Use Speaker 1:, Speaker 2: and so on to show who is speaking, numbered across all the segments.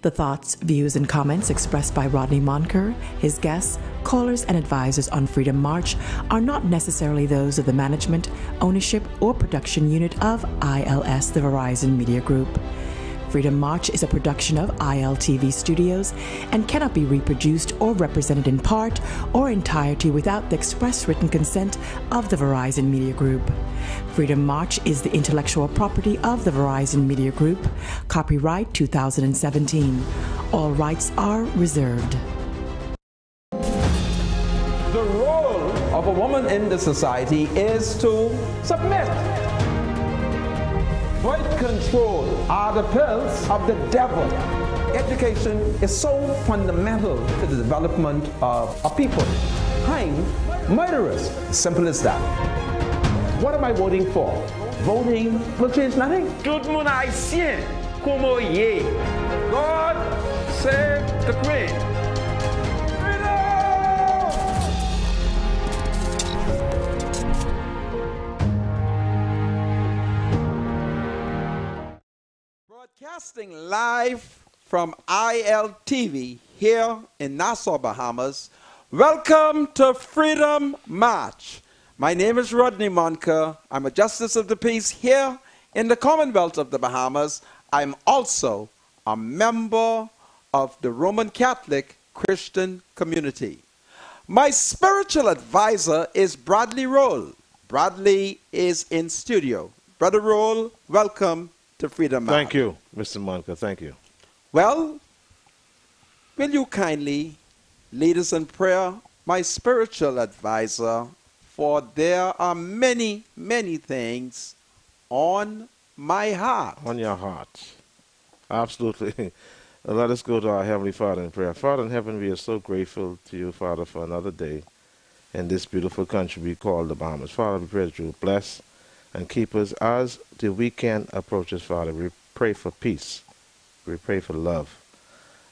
Speaker 1: The thoughts, views, and comments expressed by Rodney Monker, his guests, callers, and advisors on Freedom March are not necessarily those of the management, ownership, or production unit of ILS, the Verizon Media Group. Freedom March is a production of ILTV Studios and cannot be reproduced or represented in part or entirety without the express written consent of the Verizon Media Group. Freedom March is the intellectual property of the Verizon Media Group. Copyright 2017. All rights are reserved.
Speaker 2: The role of a woman in the society is to submit. Birth control are the pills of the devil. Education is so fundamental to the development of a people. Hang murderers. Simple as that. What am I voting for? Voting will change nothing.
Speaker 3: Tout le monde haïtien, como ye. God save the Queen.
Speaker 2: Broadcasting live from ILTV here in Nassau, Bahamas. Welcome to Freedom March. My name is Rodney Monker. I'm a Justice of the Peace here in the Commonwealth of the Bahamas. I'm also a member of the Roman Catholic Christian community. My spiritual advisor is Bradley Roll. Bradley is in studio. Brother Roll, welcome to Freedom March.
Speaker 4: Thank you, Mr. Monker. Thank you.
Speaker 2: Well, will you kindly lead us in prayer, my spiritual advisor, for there are many, many things on my heart.
Speaker 4: On your heart. Absolutely. Let us go to our Heavenly Father in prayer. Father in heaven, we are so grateful to you, Father, for another day in this beautiful country we call the Bahamas. Father, we pray that you will bless and keep us as the weekend approaches, Father. We pray for peace. We pray for love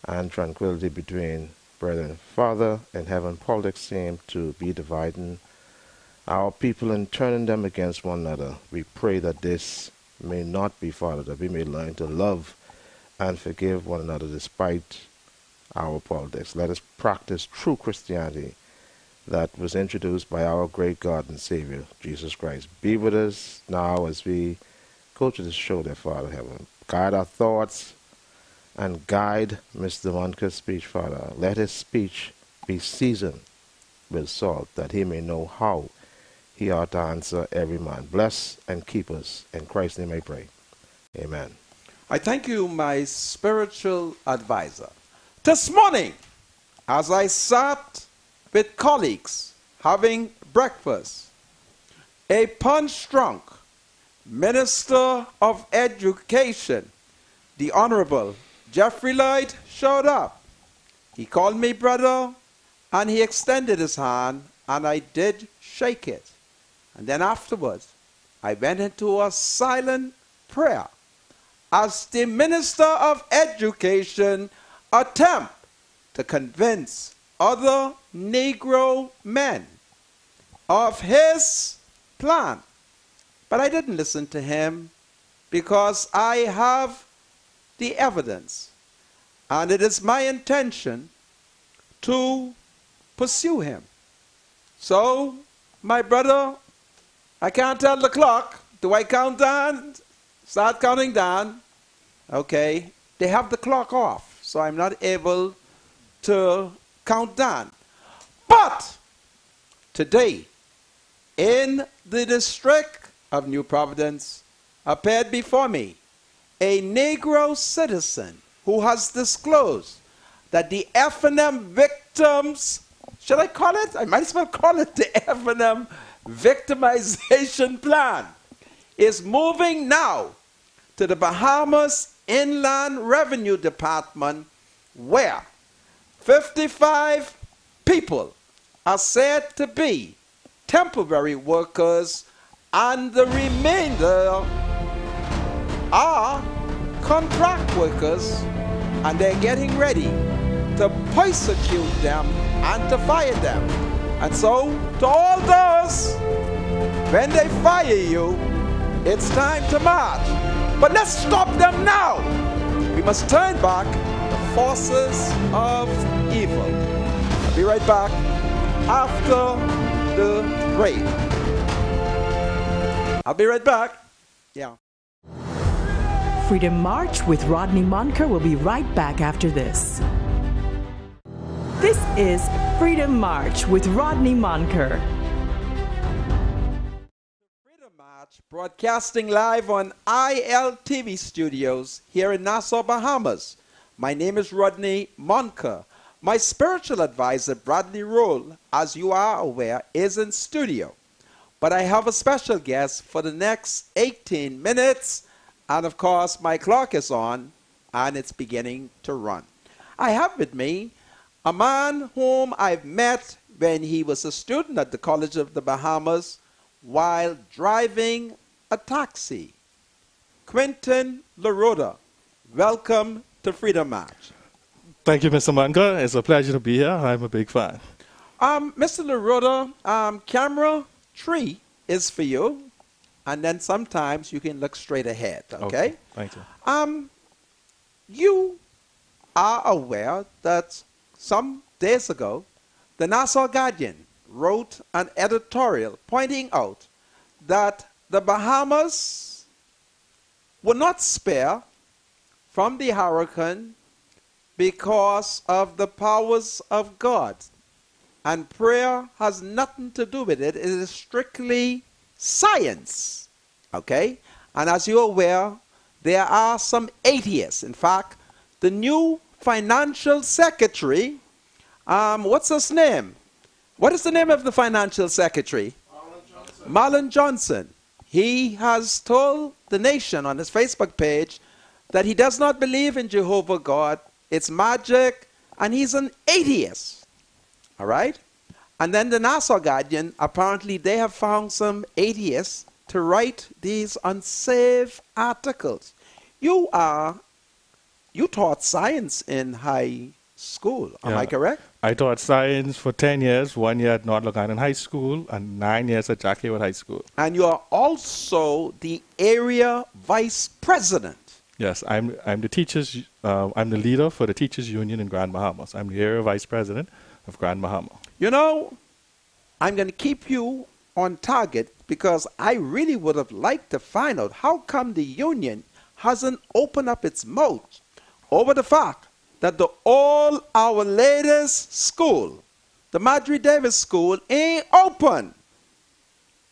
Speaker 4: and tranquility between brethren. Father in heaven, politics seem to be dividing our people and turning them against one another. We pray that this may not be, Father, that we may learn to love and forgive one another despite our politics. Let us practice true Christianity that was introduced by our great God and Savior, Jesus Christ. Be with us now as we go to this show, dear Father in heaven. Guide our thoughts and guide Mr. Monker's speech, Father. Let his speech be seasoned with salt, that he may know how he ought to answer every man. Bless and keep us. In Christ's name I pray. Amen.
Speaker 2: I thank you, my spiritual advisor. This morning, as I sat with colleagues having breakfast, a punch-drunk Minister of Education, the Honorable Jeffrey Lloyd, showed up. He called me brother, and he extended his hand, and I did shake it. And then afterwards, I went into a silent prayer as the Minister of Education attempted to convince other Negro men of his plan. But I didn't listen to him because I have the evidence. And it is my intention to pursue him. So, my brother, I can't tell the clock. Do I count down? Start counting down. Okay. They have the clock off, so I'm not able to count down. But today, in the District of New Providence, appeared before me a Negro citizen who has disclosed that the F&M victims, should I call it? I might as well call it the F&M victimization plan, is moving now to the Bahamas Inland Revenue Department, where 55 people are said to be temporary workers, and the remainder are contract workers, and they're getting ready to persecute them and to fire them. And so, to all those, when they fire you, it's time to march. But let's stop them now. We must turn back to forces of evil. I'll be right back after the break. I'll be right back. Yeah.
Speaker 1: Freedom March with Rodney Monker will be right back after this. This is Freedom March with Rodney Monker.
Speaker 2: Freedom March, broadcasting live on ILTV studios here in Nassau, Bahamas. My name is Rodney Monker. My spiritual advisor, Bradley Roll, as you are aware, is in studio. But I have a special guest for the next 18 minutes. And of course, my clock is on and it's beginning to run. I have with me a man whom I've met when he was a student at the College of the Bahamas while driving a taxi. Quentin LaRoda, welcome to Freedom March.
Speaker 5: Thank you, Mr. Monker. It's a pleasure to be here. I'm a big fan.
Speaker 2: Mr. LaRoda, camera 3 is for you. And then sometimes you can look straight ahead, okay?
Speaker 5: Thank you.
Speaker 2: You are aware that some days ago, the Nassau Guardian wrote an editorial pointing out that the Bahamas were not spared from the hurricane because of the powers of God. And prayer has nothing to do with it. It is strictly science, okay? And as you're aware, there are some atheists. In fact, the new financial secretary, what's his name? What is the name of the financial secretary? Marlon Johnson. He has told the nation on his Facebook page that he does not believe in Jehovah God. It's magic, and he's an atheist. All right? And then the Nassau Guardian, apparently they have found some atheists to write these unsafe articles. You taught science in high school, am I correct?
Speaker 5: I taught science for 10 years, 1 year at North Long Island High School and 9 years at Jack Hayward High School.
Speaker 2: And you are also the area vice president.
Speaker 5: Yes, I'm the teachers. I'm the leader for the Teachers Union in Grand Bahamas. I'm the area vice president of Grand Bahama.
Speaker 2: You know, I'm going to keep you on target because I really would have liked to find out how come the union hasn't opened up its mouth over the fact that all our latest school, the Marjorie Davis School, ain't open.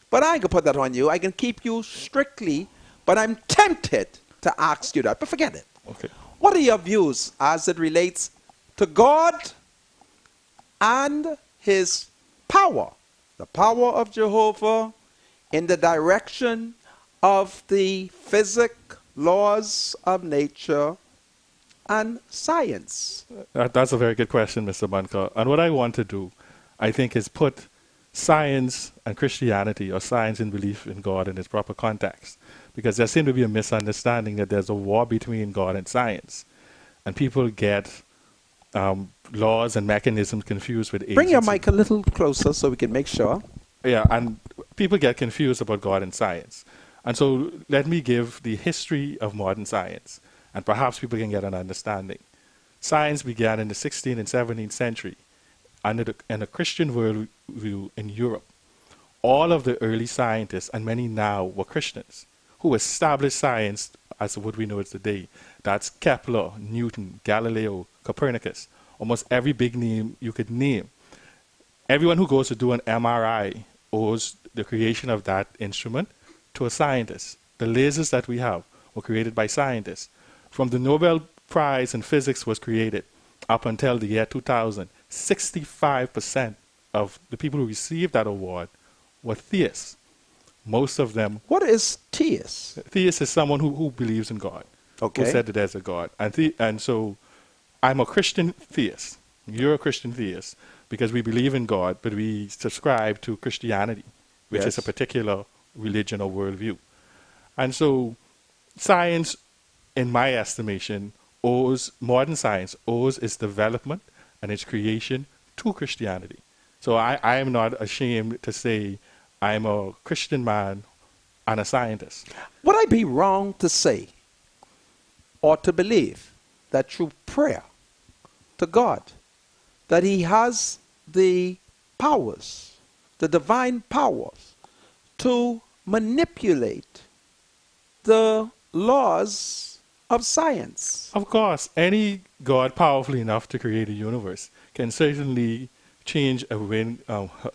Speaker 2: But I ain't going to put that on you. I can keep you strictly, but I'm tempted to ask you that. But forget it.
Speaker 5: Okay.
Speaker 2: What are your views as it relates to God and his power, the power of Jehovah in the direction of the physics, laws of nature, and science?
Speaker 5: That's a very good question, Mr. Monker. And what I want to do, I think, is put science and Christianity, or science and belief in God, in its proper context. Because there seems to be a misunderstanding that there's a war between God and science. And people get laws and mechanisms confused with agency.
Speaker 2: Bring your mic a little closer so we can make sure.
Speaker 5: Yeah, and people get confused about God and science. And so let me give the history of modern science, and perhaps people can get an understanding. Science began in the 16th and 17th century in a Christian worldview in Europe. All of the early scientists, and many now, were Christians who established science as what we know it today. That's Kepler, Newton, Galileo, Copernicus, almost every big name you could name. Everyone who goes to do an MRI owes the creation of that instrument to a scientist. The lasers that we have were created by scientists. From the Nobel Prize in Physics was created up until the year 2000, 65% of the people who received that award were theists. Most of them...
Speaker 2: What is theist?
Speaker 5: Theist is someone who believes in God.
Speaker 2: Okay.
Speaker 5: Who said that there's a God. And so I'm a Christian theist. You're a Christian theist because we believe in God, but we subscribe to Christianity, which is a particular religion or worldview. And so science, in my estimation, modern science owes its development and its creation to Christianity. So I am not ashamed to say I'm a Christian man and a scientist.
Speaker 2: Would I be wrong to say or to believe that through prayer to God, that he has the powers, the divine powers, to manipulate the laws of science.
Speaker 5: Of course, any God powerful enough to create a universe can certainly change a wind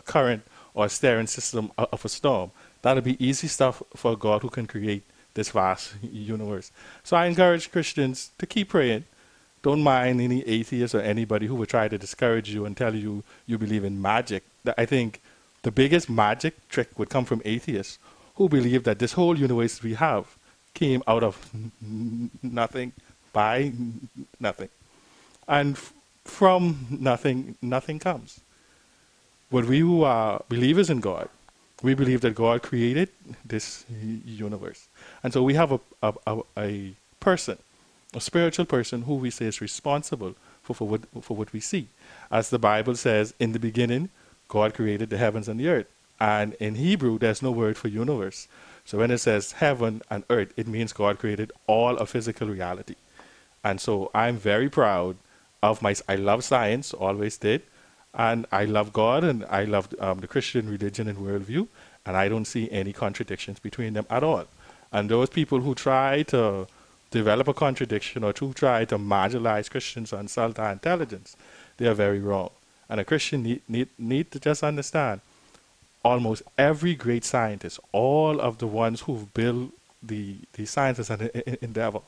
Speaker 5: current or a steering system of a storm. That'll be easy stuff for a God who can create this vast universe. So I encourage Christians to keep praying. Don't mind any atheists or anybody who would try to discourage you and tell you you believe in magic. I think the biggest magic trick would come from atheists who believe that this whole universe we have came out of nothing, by nothing. And from nothing, nothing comes. But we who are believers in God, we believe that God created this universe. And so we have a person, a spiritual person who we say is responsible for what we see. As the Bible says, in the beginning, God created the heavens and the earth. And in Hebrew, there's no word for universe. So when it says heaven and earth, it means God created all of physical reality. And so I'm very proud of I love science, always did. And I love God and I love the Christian religion and worldview. And I don't see any contradictions between them at all. And those people who try to develop a contradiction or to try to marginalize Christians or insult our intelligence, they are very wrong. And a Christian need to just understand almost every great scientist, all of the ones who've built the sciences and endeavor,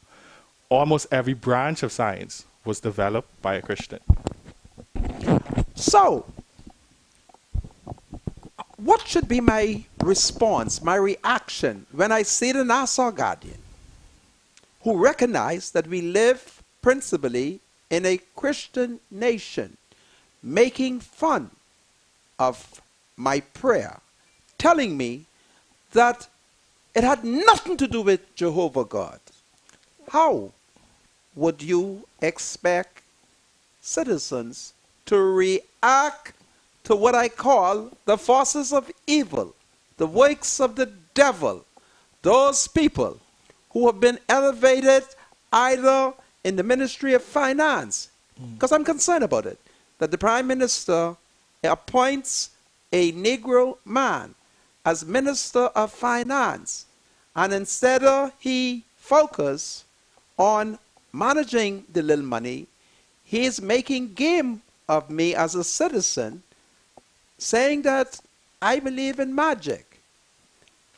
Speaker 5: almost every branch of science was developed by a Christian.
Speaker 2: So, what should be my response, my reaction when I see the Nassau Guardian, who recognize that we live principally in a Christian nation, making fun of my prayer, telling me that it had nothing to do with Jehovah God? How would you expect citizens to react to what I call the forces of evil, the works of the devil, those people who have been elevated either in the Ministry of Finance, because I'm concerned about it, that the Prime Minister appoints a Negro man as Minister of Finance, and instead of he focus on managing the little money, he is making game of me as a citizen, saying that I believe in magic.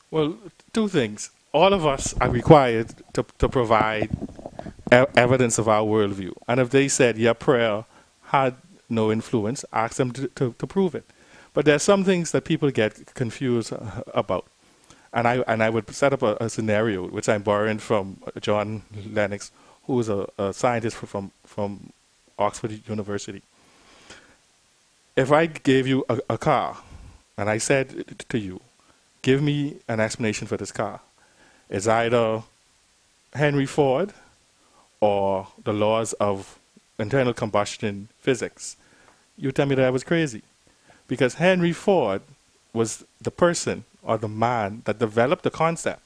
Speaker 5: Well, two things. All of us are required to provide evidence of our worldview. And if they said your prayer had no influence, ask them to prove it. But there are some things that people get confused about. And I would set up a scenario, which I'm borrowing from John Lennox, who is a scientist from Oxford University. If I gave you a car, and I said to you, give me an explanation for this car, it's either Henry Ford or the laws of internal combustion physics, you tell me that I was crazy. Because Henry Ford was the person or the man that developed the concept.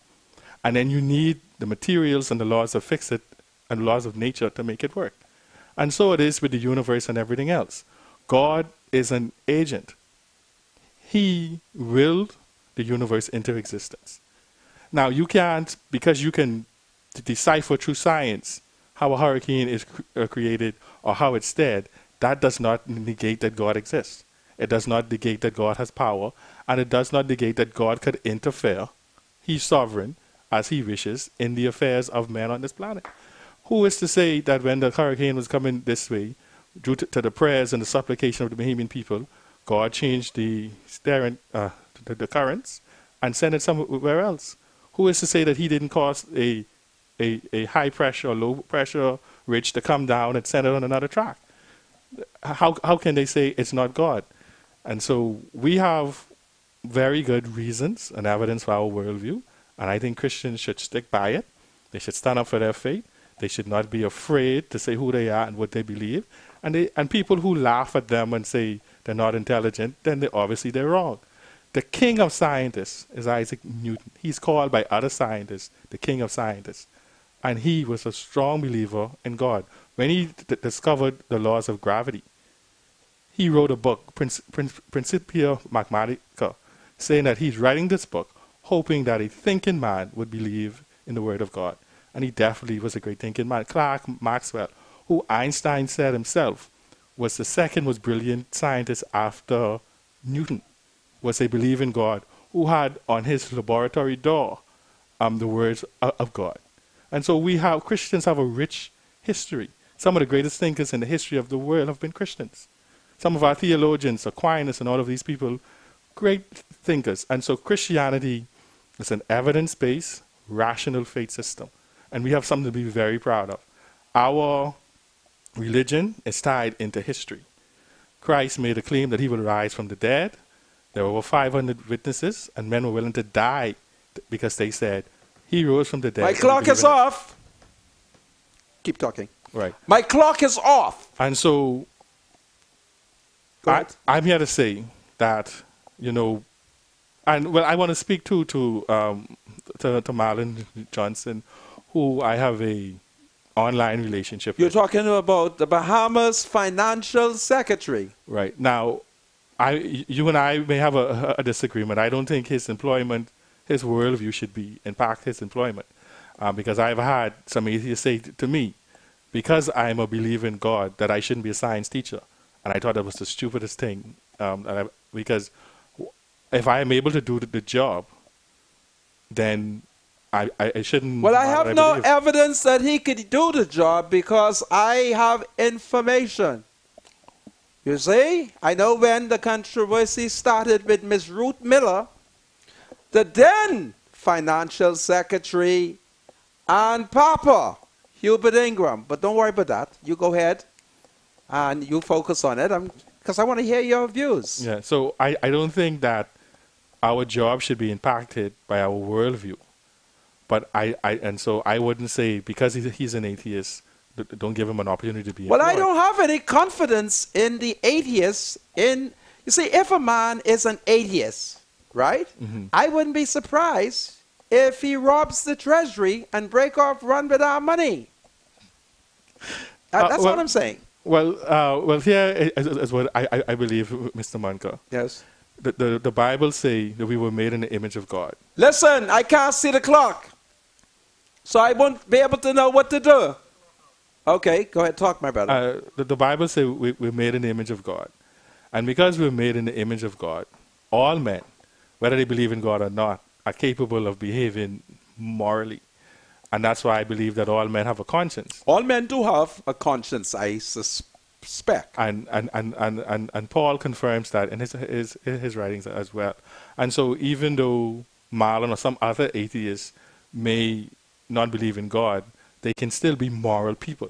Speaker 5: And then you need the materials and the laws of physics and the laws of nature to make it work. And so it is with the universe and everything else. God is an agent. He willed the universe into existence. Now you can't, because you can decipher through science how a hurricane is created or how it's dead, that does not negate that God exists. It does not negate that God has power, and it does not negate that God could interfere. He's sovereign, as he wishes, in the affairs of men on this planet. Who is to say that when the hurricane was coming this way, due to the prayers and the supplication of the Bahamian people, God changed the currents and sent it somewhere else? Who is to say that he didn't cause a high pressure or low pressure ridge to come down and send it on another track? How can they say it's not God? And so we have very good reasons and evidence for our worldview, and I think Christians should stick by it. They should stand up for their faith. They should not be afraid to say who they are and what they believe. And people who laugh at them and say they're not intelligent, then they're wrong. The king of scientists is Isaac Newton. He's called by other scientists the king of scientists. And he was a strong believer in God. when he discovered the laws of gravity, he wrote a book, Principia Mathematica, saying that he's writing this book hoping that a thinking man would believe in the word of God. And he definitely was a great thinking man. Clerk Maxwell, who Einstein said himself was the second most brilliant scientist after Newton, was a believer in God, who had on his laboratory door the words of God. And so Christians have a rich history. Some of the greatest thinkers in the history of the world have been Christians. Some of our theologians, Aquinas and all of these people, great thinkers. And so Christianity is an evidence-based, rational faith system. And we have something to be very proud of. Our religion is tied into history. Christ made a claim that he will rise from the dead. There were over 500 witnesses, and men were willing to die because they said, he rose from the dead.
Speaker 2: My clock is off. Keep talking.
Speaker 5: Right.
Speaker 2: My clock is off.
Speaker 5: And so I'm here to say that, and well, I want to speak to Marlon Johnson, who I have a online relationship
Speaker 2: You're
Speaker 5: with.
Speaker 2: talking about the Bahamas Financial Secretary.
Speaker 5: Right. Now, you and I may have a disagreement. I don't think his employment, his worldview should impact his employment. Because I've had some atheists say to me, because I'm a believer in God, that I shouldn't be a science teacher. And I thought that was the stupidest thing. Because if I am able to do the job, then I shouldn't.
Speaker 2: Well, I have no evidence that he could do the job because I have information. You see, I know when the controversy started with Ms. Ruth Miller, the then financial secretary, and Papa Hubert Ingram. But don't worry about that. You go ahead and you focus on it because I want to hear your views.
Speaker 5: Yeah, so I don't think that our job should be impacted by our worldview. But so I wouldn't say because he's an atheist, don't give him an opportunity to be
Speaker 2: Well,
Speaker 5: employed.
Speaker 2: I don't have any confidence in the atheists. You see, if a man is an atheist, right, I wouldn't be surprised if he robs the treasury and run with our money. That's what I'm saying.
Speaker 5: Well, here is what I believe, Mr. Manka.
Speaker 2: Yes.
Speaker 5: The Bible say that we were made in the image of God.
Speaker 2: Listen, I can't see the clock, so I won't be able to know what to do. Okay, go ahead, talk, my brother.
Speaker 5: The Bible say we're made in the image of God. And because we're made in the image of God, all men, whether they believe in God or not, are capable of behaving morally. And that's why I believe that all men have a conscience.
Speaker 2: All men do have a conscience, I suspect.
Speaker 5: And Paul confirms that in his writings as well. And so even though Marlon or some other atheists may not believe in God, they can still be moral people.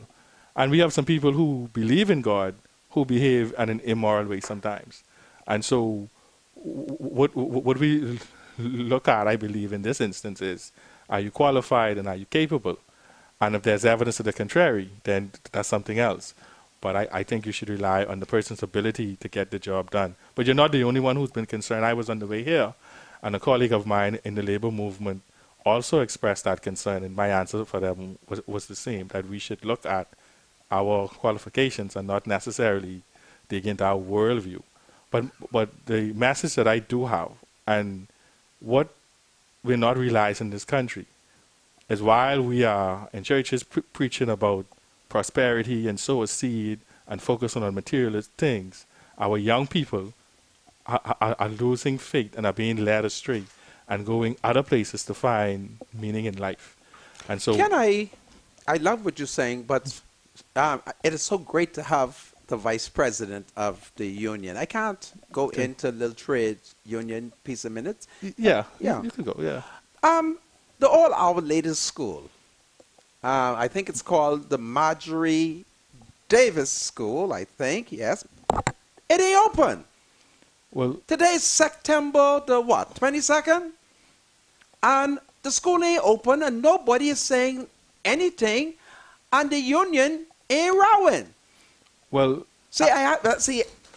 Speaker 5: And we have some people who believe in God who behave in an immoral way sometimes. And so what we look at, I believe, in this instance is, are you qualified and are you capable? And if there's evidence to the contrary, then that's something else. But I think you should rely on the person's ability to get the job done. But you're not the only one who's been concerned. I was on the way here, and a colleague of mine in the labor movement also expressed that concern, and my answer for them was the same, that we should look at our qualifications and not necessarily dig into our worldview. But the message that I do have, and what we're not realizing in this country, is while we are in churches preaching about prosperity and sow a seed and focus on materialist things, our young people are losing faith and are being led astray and going other places to find meaning in life. And so,
Speaker 2: I love what you're saying, but it is so great to have the vice president of the union. I can't go into little trade union piece a minute.
Speaker 5: Yeah.
Speaker 2: Yeah.
Speaker 5: You can go, yeah.
Speaker 2: The All Our Ladies School, I think it's called the Marjorie Davis School, I think, yes. It ain't open.
Speaker 5: Well,
Speaker 2: Today's September the what, 22nd? And the school ain't open and nobody is saying anything and the union ain't rowing.
Speaker 5: well,
Speaker 2: See,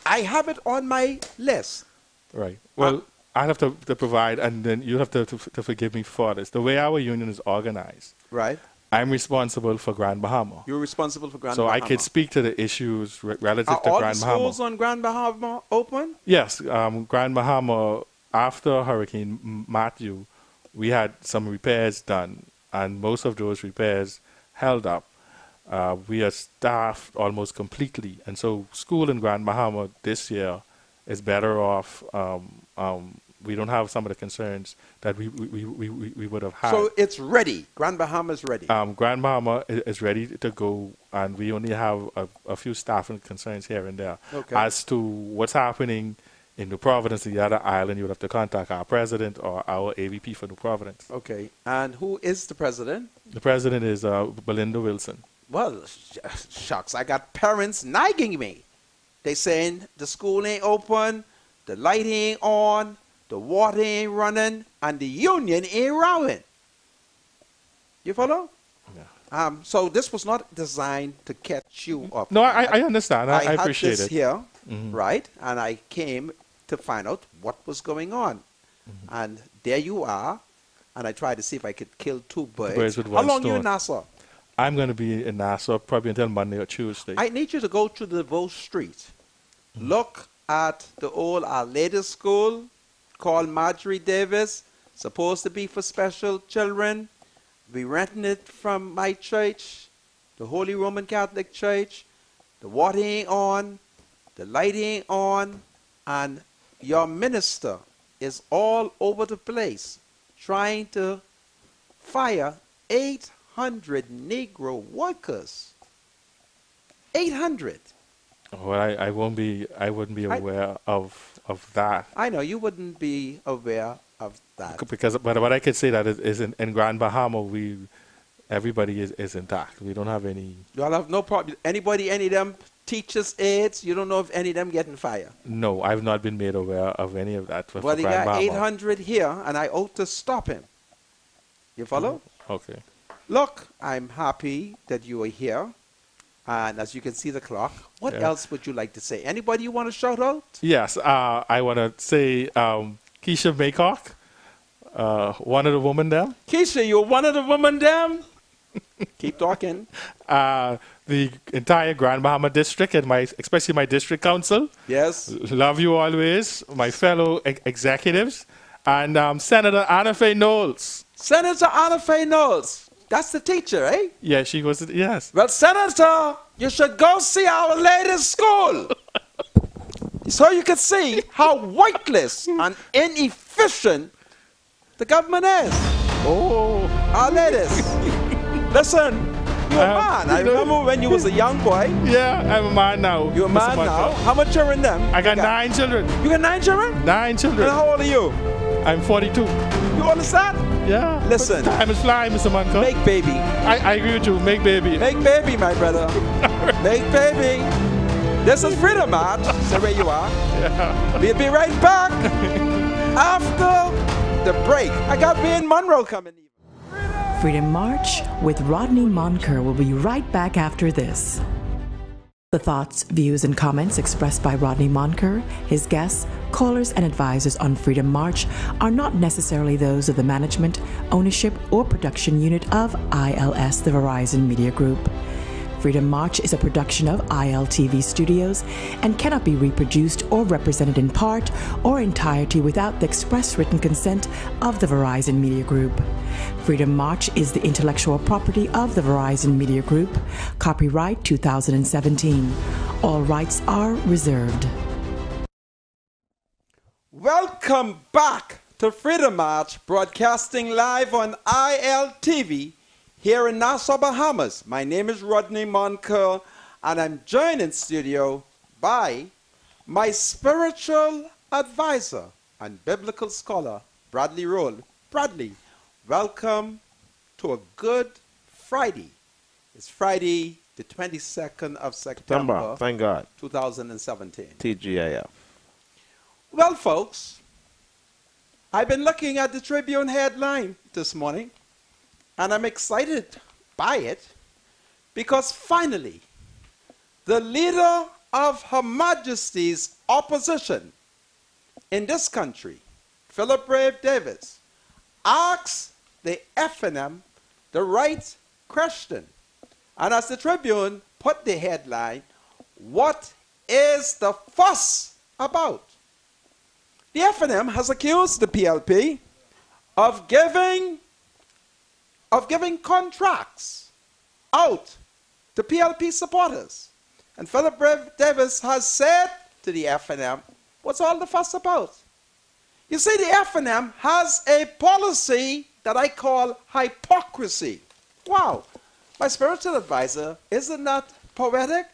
Speaker 2: I have it on my list.
Speaker 5: right. Well, I have to provide, and then you have to forgive me for this. The way our union is organized,
Speaker 2: Right.
Speaker 5: I'm responsible for Grand Bahama.
Speaker 2: You're responsible for Grand
Speaker 5: So
Speaker 2: Bahama.
Speaker 5: I could speak to the issues relative
Speaker 2: Are
Speaker 5: to
Speaker 2: all
Speaker 5: Grand
Speaker 2: the
Speaker 5: Bahama.
Speaker 2: schools on Grand Bahama open?
Speaker 5: Yes, Grand Bahama, after Hurricane Matthew, we had some repairs done, and most of those repairs held up. We are staffed almost completely, and so school in Grand Bahama this year is better off. We don't have some of the concerns that we would have had.
Speaker 2: So it's ready. Grand Bahama is ready.
Speaker 5: Grand Bahama is ready to go, and we only have a few staffing concerns here and there.
Speaker 2: Okay.
Speaker 5: As to what's happening in New Providence, the other island, you would have to contact our president or our AVP for New Providence.
Speaker 2: Okay. And who is the president?
Speaker 5: The president is Belinda Wilson.
Speaker 2: Well, shucks, I got parents nagging me. They saying the school ain't open, the light ain't on, the water ain't running, and the union ain't rowing. You follow?
Speaker 5: Yeah.
Speaker 2: So this was not designed to catch you up.
Speaker 5: No, I understand. I
Speaker 2: had
Speaker 5: appreciate
Speaker 2: this
Speaker 5: it.
Speaker 2: here,
Speaker 5: Mhm.
Speaker 2: right? And I came to find out what was going on. And there you are. And I tried to see if I could kill two birds.
Speaker 5: with
Speaker 2: How
Speaker 5: one
Speaker 2: long you in
Speaker 5: stone.
Speaker 2: Nassau?
Speaker 5: I'm going to be in Nassau probably until Monday or Tuesday.
Speaker 2: I need you to go to the Vaux Street. Look at the old Our Lady School called Marjorie Davis, supposed to be for special children. We renting it from my church, the Holy Roman Catholic Church. The water ain't on, the light ain't on, and your minister is all over the place trying to fire 800 Negro workers. 800.
Speaker 5: Well, I wouldn't be aware of that.
Speaker 2: I know you wouldn't be aware of that.
Speaker 5: Because, but what I could say that is in Grand Bahama, everybody is intact. We don't have any.
Speaker 2: You'll have no problem. Anybody, any of them teachers, aides, you don't know if any of them getting fired.
Speaker 5: No, I've not been made aware of any of that. For
Speaker 2: Well, he
Speaker 5: Grand
Speaker 2: got
Speaker 5: Bahama.
Speaker 2: 800 here, and I ought to stop him. You follow?
Speaker 5: Okay.
Speaker 2: Look, I'm happy that you are here. And as you can see the clock, what
Speaker 5: Yeah.
Speaker 2: else would you like to say? Anybody you want to shout out?
Speaker 5: Yes, I want to say Keisha Maycock, one of the women there.
Speaker 2: Keisha, you're one of the women them. Keep talking.
Speaker 5: The entire Grand Bahama district and especially my district council.
Speaker 2: Yes.
Speaker 5: Love you always, my fellow executives, and Senator Anna Faye Knowles.
Speaker 2: Senator Anna Faye Knowles. That's the teacher, eh?
Speaker 5: Yeah, she was. Yes.
Speaker 2: Well, Senator, you should go see Our Lady School. So you can see how weightless and inefficient the government is.
Speaker 5: Oh.
Speaker 2: Our ladies. Listen, you're a man. I remember when you was a young boy.
Speaker 5: Yeah, I'm a man now.
Speaker 2: You're a man
Speaker 5: Mr.
Speaker 2: now.
Speaker 5: Montel.
Speaker 2: How much children them?
Speaker 5: I got 9 children.
Speaker 2: You got 9 children?
Speaker 5: 9
Speaker 2: And
Speaker 5: children.
Speaker 2: how old are you?
Speaker 5: I'm 42.
Speaker 2: You understand?
Speaker 5: Yeah.
Speaker 2: Listen.
Speaker 5: Time is flying, Mr. Montel.
Speaker 2: Make baby.
Speaker 5: I agree with you. Make baby.
Speaker 2: Make baby, my brother. Make baby. This is Freedom March. So where you are.
Speaker 5: Yeah.
Speaker 2: We'll be right back after the break. I got Wayne Monroe coming.
Speaker 1: Freedom March with Rodney Monker will be right back after this. The thoughts, views, and comments expressed by Rodney Monker, his guests, callers, and advisors on Freedom March are not necessarily those of the management, ownership, or production unit of ILS, the Verizon Media Group. Freedom March is a production of ILTV Studios and cannot be reproduced or represented in part or entirety without the express written consent of the Verizon Media Group. Freedom March is the intellectual property of the Verizon Media Group. Copyright 2017. All rights are reserved.
Speaker 2: Welcome back to Freedom March, broadcasting live on ILTV here in Nassau, Bahamas. My name is Rodney Monker, and I'm joined in studio by my spiritual advisor and biblical scholar, Bradley Roll. Bradley, welcome to a good Friday. It's Friday, the 22nd of September,
Speaker 4: Thank God.
Speaker 2: 2017.
Speaker 4: TGIF.
Speaker 2: Well, folks, I've been looking at the Tribune headline this morning, and I'm excited by it because finally, the leader of Her Majesty's opposition in this country, Philip Brave Davis, asks the FNM the right question. And as the Tribune put the headline, what is the fuss about? The FNM has accused the PLP of giving contracts out to PLP supporters. And Philip Davis has said to the FNM, what's all the fuss about? You see, the FNM has a policy that I call hypocrisy. Wow. My spiritual advisor, isn't that poetic?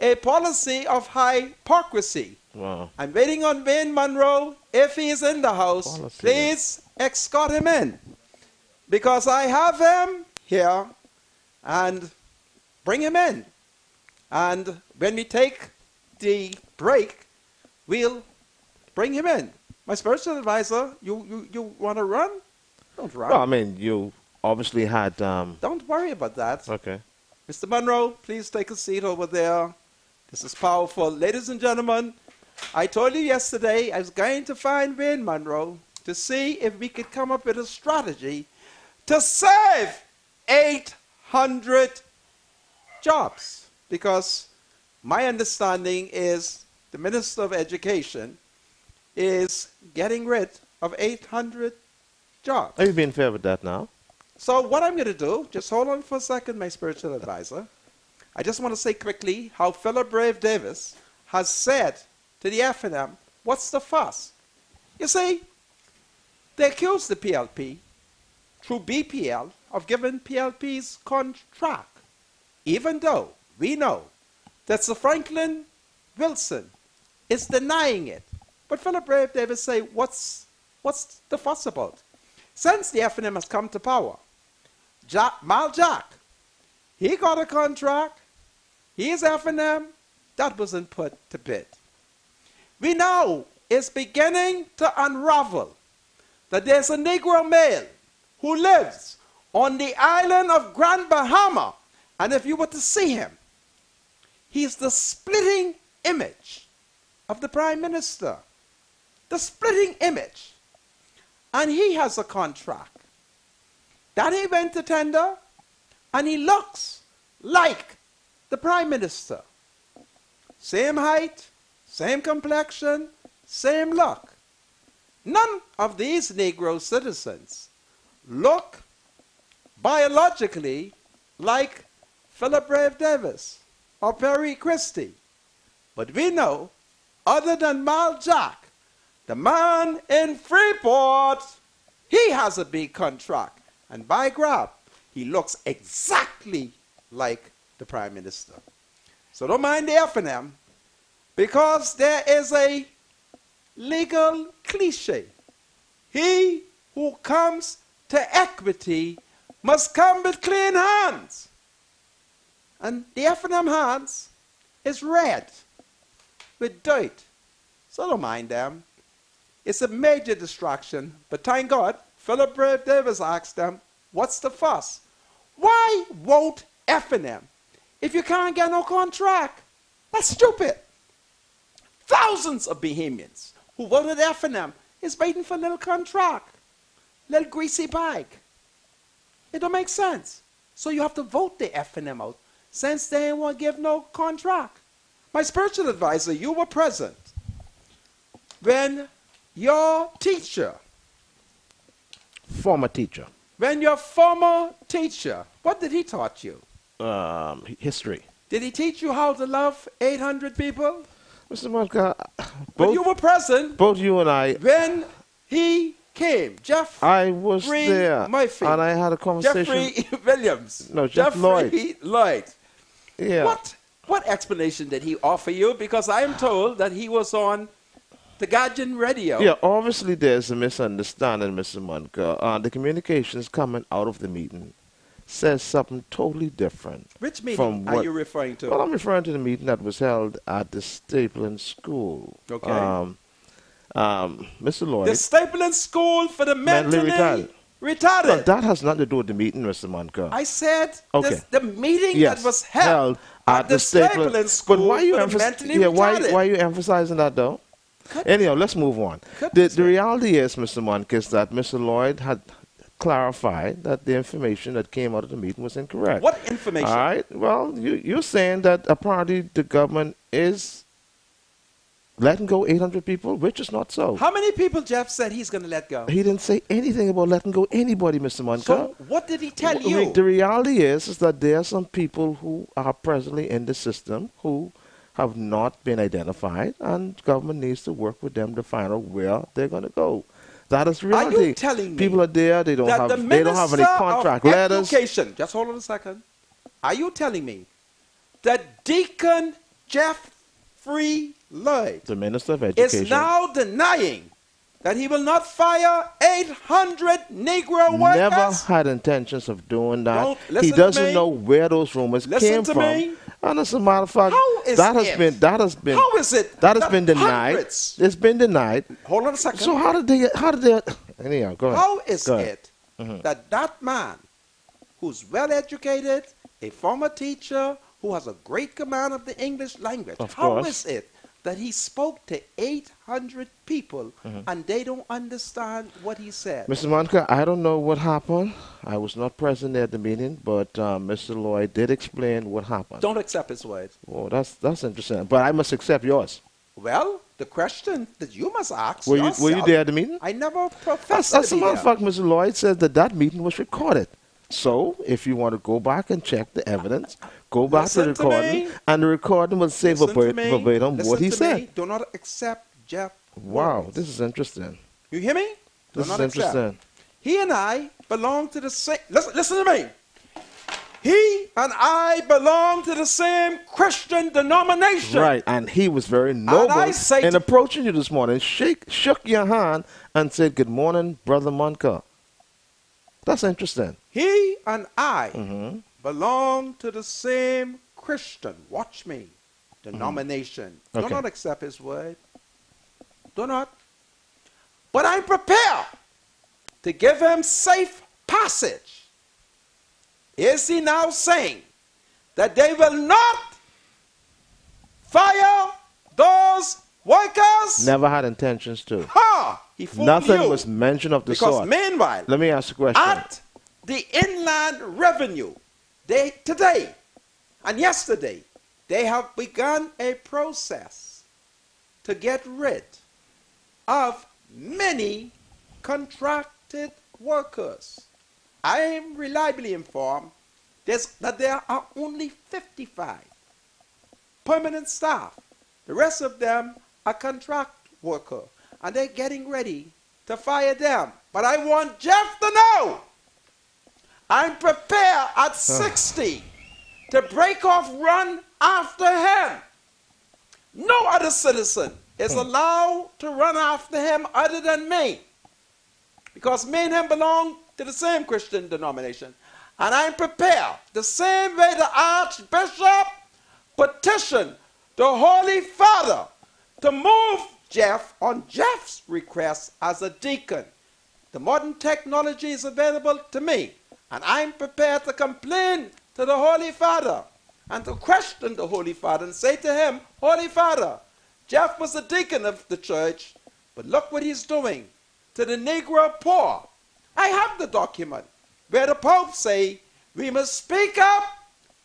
Speaker 2: A policy of hypocrisy.
Speaker 4: Wow.
Speaker 2: I'm waiting on Wayne Monroe. If he is in the house,
Speaker 4: Policy.
Speaker 2: please escort him in. Because I have him here, and bring him in. And when we take the break, we'll bring him in. My spiritual advisor, you want to run? Don't run.
Speaker 4: Well, I mean, you obviously had...
Speaker 2: Don't worry about that.
Speaker 4: Okay.
Speaker 2: Mr. Monroe, please take a seat over there. This is powerful. Ladies and gentlemen, I told you yesterday I was going to find Wayne Monroe to see if we could come up with a strategy to save 800 jobs. Because my understanding is the Minister of Education is getting rid of 800 jobs.
Speaker 4: Are you being fair with that now?
Speaker 2: So what I'm going to do, just hold on for a second, my spiritual advisor. I just want to say quickly how Philip Brave Davis has said to the FNM, what's the fuss? You see, they accused the PLP through BPL of giving PLP's contract, even though we know that Sir Franklin Wilson is denying it. But Philip Brave Davis say, what's the fuss about? Since the FNM has come to power, Mal Jack, he got a contract, he is FNM, that wasn't put to bed. We now is beginning to unravel that there's a Negro male who lives on the island of Grand Bahama, and if you were to see him, he's the splitting image of the Prime Minister. The splitting image. And he has a contract. Then he went to tender, and he looks like the Prime Minister. Same height, same complexion, same look. None of these Negro citizens look biologically like Philip Brave Davis or Perry Christie. But we know, other than Mal Jack, the man in Freeport, he has a big contract. And by grab, he looks exactly like the Prime Minister. So don't mind the FNM, because there is a legal cliche. He who comes to equity must come with clean hands. And the FNM hands is red with dirt. So don't mind them. It's a major distraction, but thank God, Philip Brave Davis asked them, what's the fuss? Why won't FNM if you can't get no contract? That's stupid. Thousands of Bahamians who voted FNM is waiting for a little contract, little greasy bag. It don't make sense. So you have to vote the FNM out since they won't give no contract. My spiritual advisor, you were present when your teacher,
Speaker 4: Former teacher.
Speaker 2: when your former teacher, what did he taught you?
Speaker 4: History.
Speaker 2: Did he teach you how to love 800 people?
Speaker 4: Mr. Monka,
Speaker 2: But you were present
Speaker 4: both you and I,
Speaker 2: when he came.
Speaker 4: I was
Speaker 2: Jeffrey
Speaker 4: there,
Speaker 2: Murphy.
Speaker 4: and I had a conversation.
Speaker 2: Jeffrey Williams.
Speaker 4: No, Jeff
Speaker 2: Jeffrey Lloyd.
Speaker 4: Yeah.
Speaker 2: What explanation did he offer you? Because I am told that he was on the Guardian Radio.
Speaker 4: Yeah, obviously there's a misunderstanding, Mr. Monka. The communications coming out of the meeting says something totally different.
Speaker 2: Which meeting
Speaker 4: from
Speaker 2: are
Speaker 4: what-
Speaker 2: you referring to?
Speaker 4: Well, I'm referring to the meeting that was held at the Stapleton School.
Speaker 2: Okay.
Speaker 4: Mr. Lloyd.
Speaker 2: The Stapleton School for the
Speaker 4: Mentally
Speaker 2: mentally
Speaker 4: retarded.
Speaker 2: retarded.
Speaker 4: That has nothing to do with the meeting, Mr. Monka.
Speaker 2: I said
Speaker 4: Okay.
Speaker 2: the meeting
Speaker 4: Yes,
Speaker 2: that was held
Speaker 4: at
Speaker 2: the Stapleton School
Speaker 4: But why you
Speaker 2: for the mentally
Speaker 4: why
Speaker 2: retarded.
Speaker 4: you emphasizing that though?
Speaker 2: Cut-
Speaker 4: Anyhow, let's move on.
Speaker 2: Cut
Speaker 4: The
Speaker 2: this way.
Speaker 4: reality is, Mr. Monk, is that Mr. Lloyd had clarified that the information that came out of the meeting was incorrect.
Speaker 2: What information?
Speaker 4: All right. Well, you're saying that apparently the government is letting go 800 people, which is not so.
Speaker 2: How many people Jeff said he's going to let go?
Speaker 4: He didn't say anything about letting go anybody, Mr. Munker.
Speaker 2: So what did he tell you?
Speaker 4: The reality is that there are some people who are presently in the system who have not been identified, and government needs to work with them to find out where they're going to go. That is reality.
Speaker 2: Are you telling me
Speaker 4: people are there? They don't have.
Speaker 2: the
Speaker 4: They don't have any
Speaker 2: Minister
Speaker 4: contract
Speaker 2: of
Speaker 4: letters.
Speaker 2: Education, just hold on a second. Are you telling me that Deacon Jeffrey Lloyd,
Speaker 4: The Minister of Education,
Speaker 2: is now denying that he will not fire 800 Negro workers?
Speaker 4: never had intentions of doing that.
Speaker 2: Don't
Speaker 4: He
Speaker 2: listen to
Speaker 4: doesn't
Speaker 2: me.
Speaker 4: know where those rumors
Speaker 2: Listen
Speaker 4: came
Speaker 2: to
Speaker 4: from.
Speaker 2: me.
Speaker 4: And as a matter of fact,
Speaker 2: How is
Speaker 4: that has
Speaker 2: it?
Speaker 4: been
Speaker 2: How is it
Speaker 4: that has
Speaker 2: that
Speaker 4: been denied.
Speaker 2: hundreds-
Speaker 4: It's been denied.
Speaker 2: Hold on a second.
Speaker 4: So how did they anyhow, go ahead.
Speaker 2: How is
Speaker 4: Go ahead.
Speaker 2: it that that man, who's well educated, a former teacher, who has a great command of the English language,
Speaker 4: Of
Speaker 2: how
Speaker 4: course.
Speaker 2: is it that he spoke to 800 people and they don't understand what he said?
Speaker 4: Mr. Monica, I don't know what happened. I was not present at the meeting, but Mr. Lloyd did explain what happened.
Speaker 2: Don't accept his word.
Speaker 4: Oh, that's interesting. But I must accept yours.
Speaker 2: Well, the question that you must ask
Speaker 4: Were you
Speaker 2: yourself-
Speaker 4: there at the meeting?
Speaker 2: I never professed
Speaker 4: As
Speaker 2: to
Speaker 4: a
Speaker 2: be
Speaker 4: matter of
Speaker 2: there.
Speaker 4: fact, Mr. Lloyd says that meeting was recorded. So, if you want to go back and check the evidence, go back to the
Speaker 2: Listen to
Speaker 4: recording,
Speaker 2: me.
Speaker 4: and the recording will say
Speaker 2: Listen to me.
Speaker 4: verbatim what he
Speaker 2: Listen to
Speaker 4: said.
Speaker 2: me. Do not accept Jeff.
Speaker 4: Wow,
Speaker 2: words.
Speaker 4: this is interesting.
Speaker 2: You hear me? Do
Speaker 4: This
Speaker 2: not
Speaker 4: is
Speaker 2: accept.
Speaker 4: interesting.
Speaker 2: He and I belong to the same. Listen to me. He and I belong to the same Christian denomination.
Speaker 4: Right, and he was very noble
Speaker 2: I say
Speaker 4: in
Speaker 2: to-
Speaker 4: approaching you this morning. Shook your hand and said, "Good morning, Brother Monka." That's interesting.
Speaker 2: He and I
Speaker 4: Mm-hmm.
Speaker 2: belong to the same Christian. Watch me. Denomination. Do
Speaker 4: Okay.
Speaker 2: not accept his word. Do not. But I'm prepared to give him safe passage. Is he now saying that they will not fire those workers?
Speaker 4: Never had intentions to.
Speaker 2: Ha! He fooled
Speaker 4: Nothing
Speaker 2: you.
Speaker 4: was mentioned of the
Speaker 2: Because
Speaker 4: sort.
Speaker 2: meanwhile,
Speaker 4: Let me ask you a question.
Speaker 2: at the Inland Revenue, today and yesterday, they have begun a process to get rid of many contracted workers. I am reliably informed that there are only 55 permanent staff. The rest of them are contract workers, and they're getting ready to fire them. But I want Jeff to know I'm prepared at 60 to break off run after him. No other citizen is allowed to run after him other than me, because me and him belong to the same Christian denomination. And I'm prepared, the same way the Archbishop petitioned the Holy Father to move Jeff on Jeff's request as a deacon. The modern technology is available to me, and I'm prepared to complain to the Holy Father and to question the Holy Father and say to him, Holy Father, Jeff was a deacon of the church, but look what he's doing to the Negro poor. I have the document where the Pope say we must speak up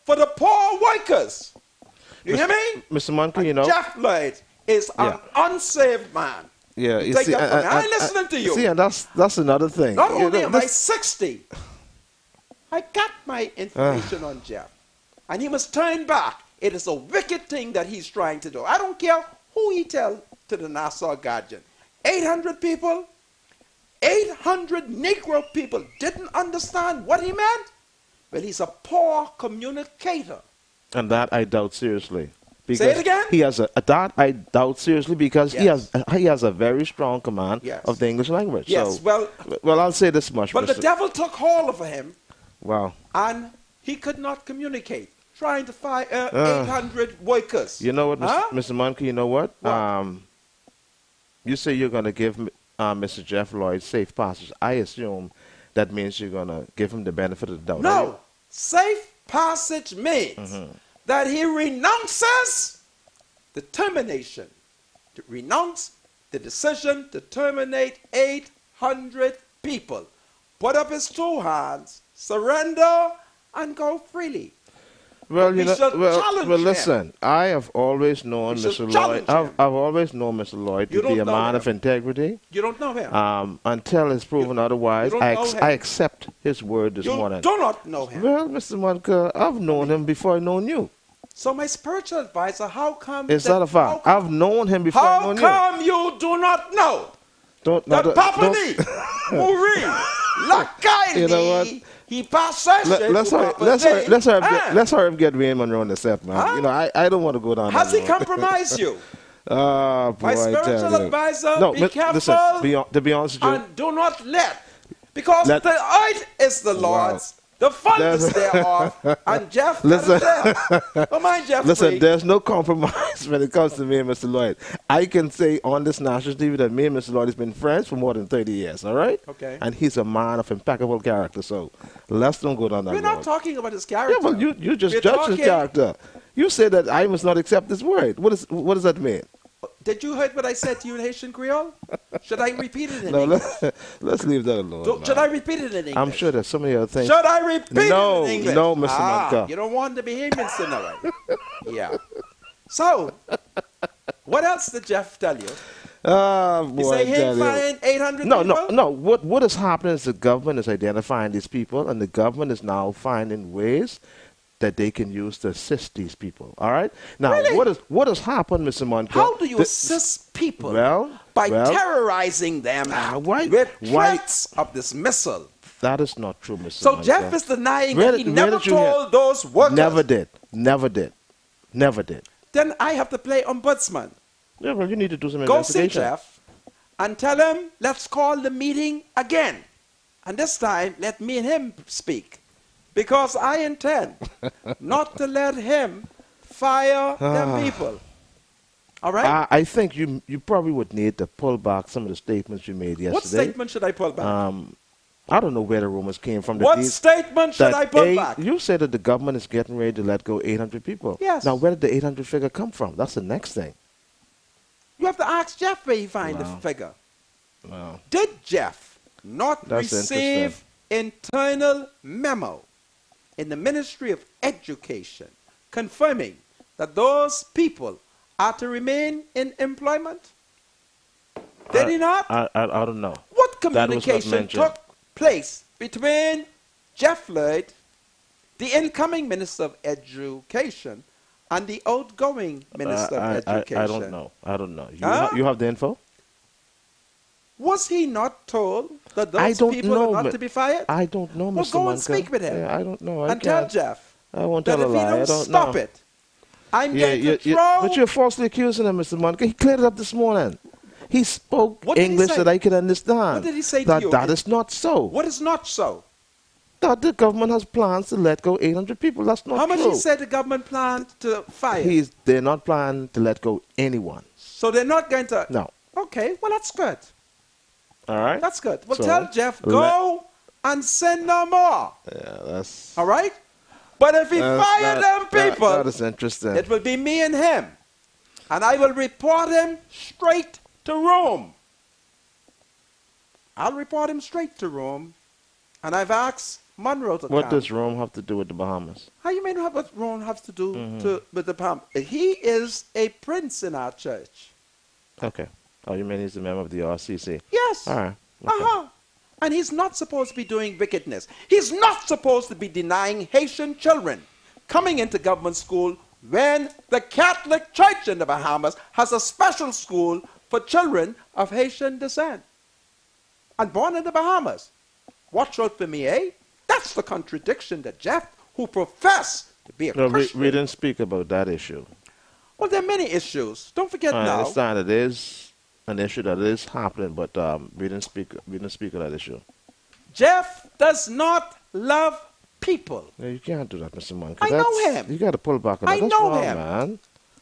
Speaker 2: for the poor workers. You hear me?
Speaker 4: Mr. Monkey, you know.
Speaker 2: Jeff Lloyd is an unsaved man.
Speaker 4: Yeah,
Speaker 2: You take that from me. I ain't listening to you.
Speaker 4: See, and that's another thing.
Speaker 2: Not
Speaker 4: You know,
Speaker 2: only am I
Speaker 4: this-
Speaker 2: 60, I got my information on Jeff. And he must turn back. It is a wicked thing that he's trying to do. I don't care who he tell to the Nassau Guardian. 800 people, 800 Negro people didn't understand what he meant. Well, he's a poor communicator.
Speaker 4: And that I doubt seriously.
Speaker 2: Say it again?
Speaker 4: He has that I doubt seriously because
Speaker 2: Yes.
Speaker 4: he has a very strong command
Speaker 2: Yes.
Speaker 4: of the English language.
Speaker 2: Yes,
Speaker 4: So, well, I'll say this much.
Speaker 2: But the
Speaker 4: Mr.
Speaker 2: devil took hold of him,
Speaker 4: Wow.
Speaker 2: and he could not communicate, trying to fire 800 workers.
Speaker 4: You know what,
Speaker 2: Huh?
Speaker 4: Mr. Monkey? You know what?
Speaker 2: What?
Speaker 4: You say you're going to give Mr. Jeff Lloyd safe passage. I assume that means you're going to give him the benefit of the doubt. are you?
Speaker 2: No, safe passage means that he renounces the termination, to renounce the decision to terminate 800 people put up his two hands, surrender, and go freely.
Speaker 4: Well,
Speaker 2: We
Speaker 4: you know,
Speaker 2: should challenge
Speaker 4: well,
Speaker 2: him.
Speaker 4: listen. I have always known
Speaker 2: We should
Speaker 4: Mr. Lloyd.
Speaker 2: challenge him.
Speaker 4: I've always known Mr. Lloyd
Speaker 2: You
Speaker 4: to be
Speaker 2: don't
Speaker 4: a
Speaker 2: know
Speaker 4: man
Speaker 2: him.
Speaker 4: of integrity.
Speaker 2: You don't know him.
Speaker 4: Until it's proven otherwise,
Speaker 2: you don't know him.
Speaker 4: I accept his word this
Speaker 2: You
Speaker 4: morning.
Speaker 2: do not know him.
Speaker 4: Well, Mr. Monka, I've known him before I known you.
Speaker 2: So my spiritual advisor, how come...
Speaker 4: Is that a fact?
Speaker 2: How
Speaker 4: I've known him before I
Speaker 2: how
Speaker 4: known you.
Speaker 2: come you do not know
Speaker 4: Don't,
Speaker 2: that
Speaker 4: don't-
Speaker 2: Papani, Muri, Lakaili,
Speaker 4: You know what?
Speaker 2: he passes
Speaker 4: let's hurry up get Wayne Monroe on the set, man.
Speaker 2: Huh?
Speaker 4: You know, I don't want to go down
Speaker 2: Has
Speaker 4: that
Speaker 2: he
Speaker 4: road.
Speaker 2: compromised you?
Speaker 4: Ah, boy,
Speaker 2: My
Speaker 4: I tell
Speaker 2: spiritual
Speaker 4: you.
Speaker 2: advisor,
Speaker 4: No,
Speaker 2: be careful
Speaker 4: listen, to be honest with you,
Speaker 2: and do not let, because
Speaker 4: Let-
Speaker 2: the earth is the Lord's, the fullness thereof, and Jeff
Speaker 4: Listen.
Speaker 2: Don't mind Jeff.
Speaker 4: listen, there's no compromise when it comes to me and Mr. Lloyd. I can say on this national TV that me and Mr. Lloyd has been friends for more than 30 years, all right?
Speaker 2: Okay.
Speaker 4: And he's a man of impeccable character, so let's don't go down that
Speaker 2: We're
Speaker 4: road.
Speaker 2: not talking about his character.
Speaker 4: Yeah, well, you just
Speaker 2: We're
Speaker 4: judge his
Speaker 2: talking-
Speaker 4: character. You say that I must not accept his word. What does that mean?
Speaker 2: Did you hear what I said to you in Haitian Creole? Should I repeat it in
Speaker 4: No,
Speaker 2: English?
Speaker 4: let's leave that alone. man.
Speaker 2: Should I repeat it in English?
Speaker 4: I'm sure there's so many other things.
Speaker 2: Should I repeat
Speaker 4: No,
Speaker 2: it in English?
Speaker 4: no, Mr. Manka.
Speaker 2: You don't want the behavior scenario. Yeah. So, what else did Jeff tell you?
Speaker 4: Ah,
Speaker 2: He
Speaker 4: boy,
Speaker 2: say
Speaker 4: I
Speaker 2: he
Speaker 4: tell you.
Speaker 2: find 800
Speaker 4: No,
Speaker 2: people?
Speaker 4: no. What is happening is the government is identifying these people, and the government is now finding ways that they can use to assist these people. All right. Now,
Speaker 2: Really?
Speaker 4: what has happened, Mr. Monka?
Speaker 2: How do you assist people? By
Speaker 4: well,
Speaker 2: terrorizing them
Speaker 4: why-
Speaker 2: with
Speaker 4: why-
Speaker 2: threats of dismissal.
Speaker 4: that is not true, Mr.
Speaker 2: So
Speaker 4: Monka.
Speaker 2: Jeff is denying
Speaker 4: Where
Speaker 2: that he
Speaker 4: did- where
Speaker 2: never
Speaker 4: did you hear-
Speaker 2: told those workers.
Speaker 4: Never did. Never did. Never did.
Speaker 2: Then I have to play ombudsman.
Speaker 4: Yeah, well, you need to do some
Speaker 2: Go see
Speaker 4: investigation.
Speaker 2: Jeff and tell him, let's call the meeting again. And this time, let me and him speak. Because I intend not to let him fire them people. All right?
Speaker 4: I think you probably would need to pull back some of the statements you made yesterday.
Speaker 2: What statement should I pull back?
Speaker 4: I don't know where the rumors came from. that
Speaker 2: What
Speaker 4: these-
Speaker 2: statement should
Speaker 4: that
Speaker 2: I pull back?
Speaker 4: You said that the government is getting ready to let go 800 people.
Speaker 2: Yes.
Speaker 4: Now, where did the 800 figure come from? That's the next thing.
Speaker 2: You have to ask Jeff where he find the
Speaker 4: Wow.
Speaker 2: figure.
Speaker 4: Wow.
Speaker 2: Did Jeff not
Speaker 4: That's
Speaker 2: receive internal memo in the Ministry of Education confirming that those people are to remain in employment? Did he not?
Speaker 4: I don't know.
Speaker 2: What
Speaker 4: That was not
Speaker 2: communication
Speaker 4: mentioned.
Speaker 2: took place between Jeff Lloyd, the incoming Minister of Education, and the outgoing Minister of Education?
Speaker 4: I don't know. I don't know.
Speaker 2: Huh?
Speaker 4: You have the info?
Speaker 2: Was he not told that
Speaker 4: I
Speaker 2: those
Speaker 4: don't
Speaker 2: people
Speaker 4: know,
Speaker 2: are not
Speaker 4: but
Speaker 2: to be fired?
Speaker 4: I don't know,
Speaker 2: Well,
Speaker 4: Mr.
Speaker 2: go and
Speaker 4: Manka.
Speaker 2: speak with him.
Speaker 4: Yeah, I don't know. I
Speaker 2: And tell
Speaker 4: can't.
Speaker 2: Jeff
Speaker 4: I won't
Speaker 2: that
Speaker 4: tell a
Speaker 2: if he
Speaker 4: lie. I
Speaker 2: don't
Speaker 4: don't
Speaker 2: stop
Speaker 4: know.
Speaker 2: it, I'm
Speaker 4: Yeah,
Speaker 2: going to throw...
Speaker 4: but you're falsely accusing him, Mr. Monica. He cleared it up this morning. He spoke
Speaker 2: What did he
Speaker 4: English
Speaker 2: say?
Speaker 4: that I could understand.
Speaker 2: What did he say to
Speaker 4: that
Speaker 2: you?
Speaker 4: That is not so.
Speaker 2: What is not so?
Speaker 4: That the government has plans to let go 800 people. That's not
Speaker 2: How much
Speaker 4: true.
Speaker 2: he said the government planned to fire?
Speaker 4: They're not planning to let go anyone.
Speaker 2: So they're not going to...
Speaker 4: No.
Speaker 2: Okay, well, that's good.
Speaker 4: All right?
Speaker 2: That's good. Well,
Speaker 4: So,
Speaker 2: tell Jeff, go and send no more.
Speaker 4: Yeah, that's...
Speaker 2: All right? But if he fire them people,
Speaker 4: that is interesting.
Speaker 2: it will be me and him. And I will report him straight to Rome. I'll report him straight to Rome. And I've asked Monroe to
Speaker 4: What
Speaker 2: come.
Speaker 4: does Rome have to do with the Bahamas?
Speaker 2: How you mean what Rome has to do with the Bahamas? He is a prince in our church.
Speaker 4: Okay. Oh, you mean he's a member of the RCC?
Speaker 2: Yes.
Speaker 4: All right. Okay.
Speaker 2: Uh-huh. And he's not supposed to be doing wickedness. He's not supposed to be denying Haitian children coming into government school when the Catholic Church in the Bahamas has a special school for children of Haitian descent and born in the Bahamas. Watch out for me, eh? That's the contradiction that Jeff, who professed to be a
Speaker 4: No,
Speaker 2: Christian...
Speaker 4: we didn't speak about that issue.
Speaker 2: Well, there are many issues. Don't forget
Speaker 4: I
Speaker 2: now.
Speaker 4: understand it is an issue that is happening, but we didn't speak of that issue.
Speaker 2: Jeff does not love people.
Speaker 4: Yeah, you can't do that, Mr. Monkey.
Speaker 2: I know him.
Speaker 4: You got to pull back on
Speaker 2: I
Speaker 4: that. That's
Speaker 2: know
Speaker 4: wrong,
Speaker 2: him.
Speaker 4: man.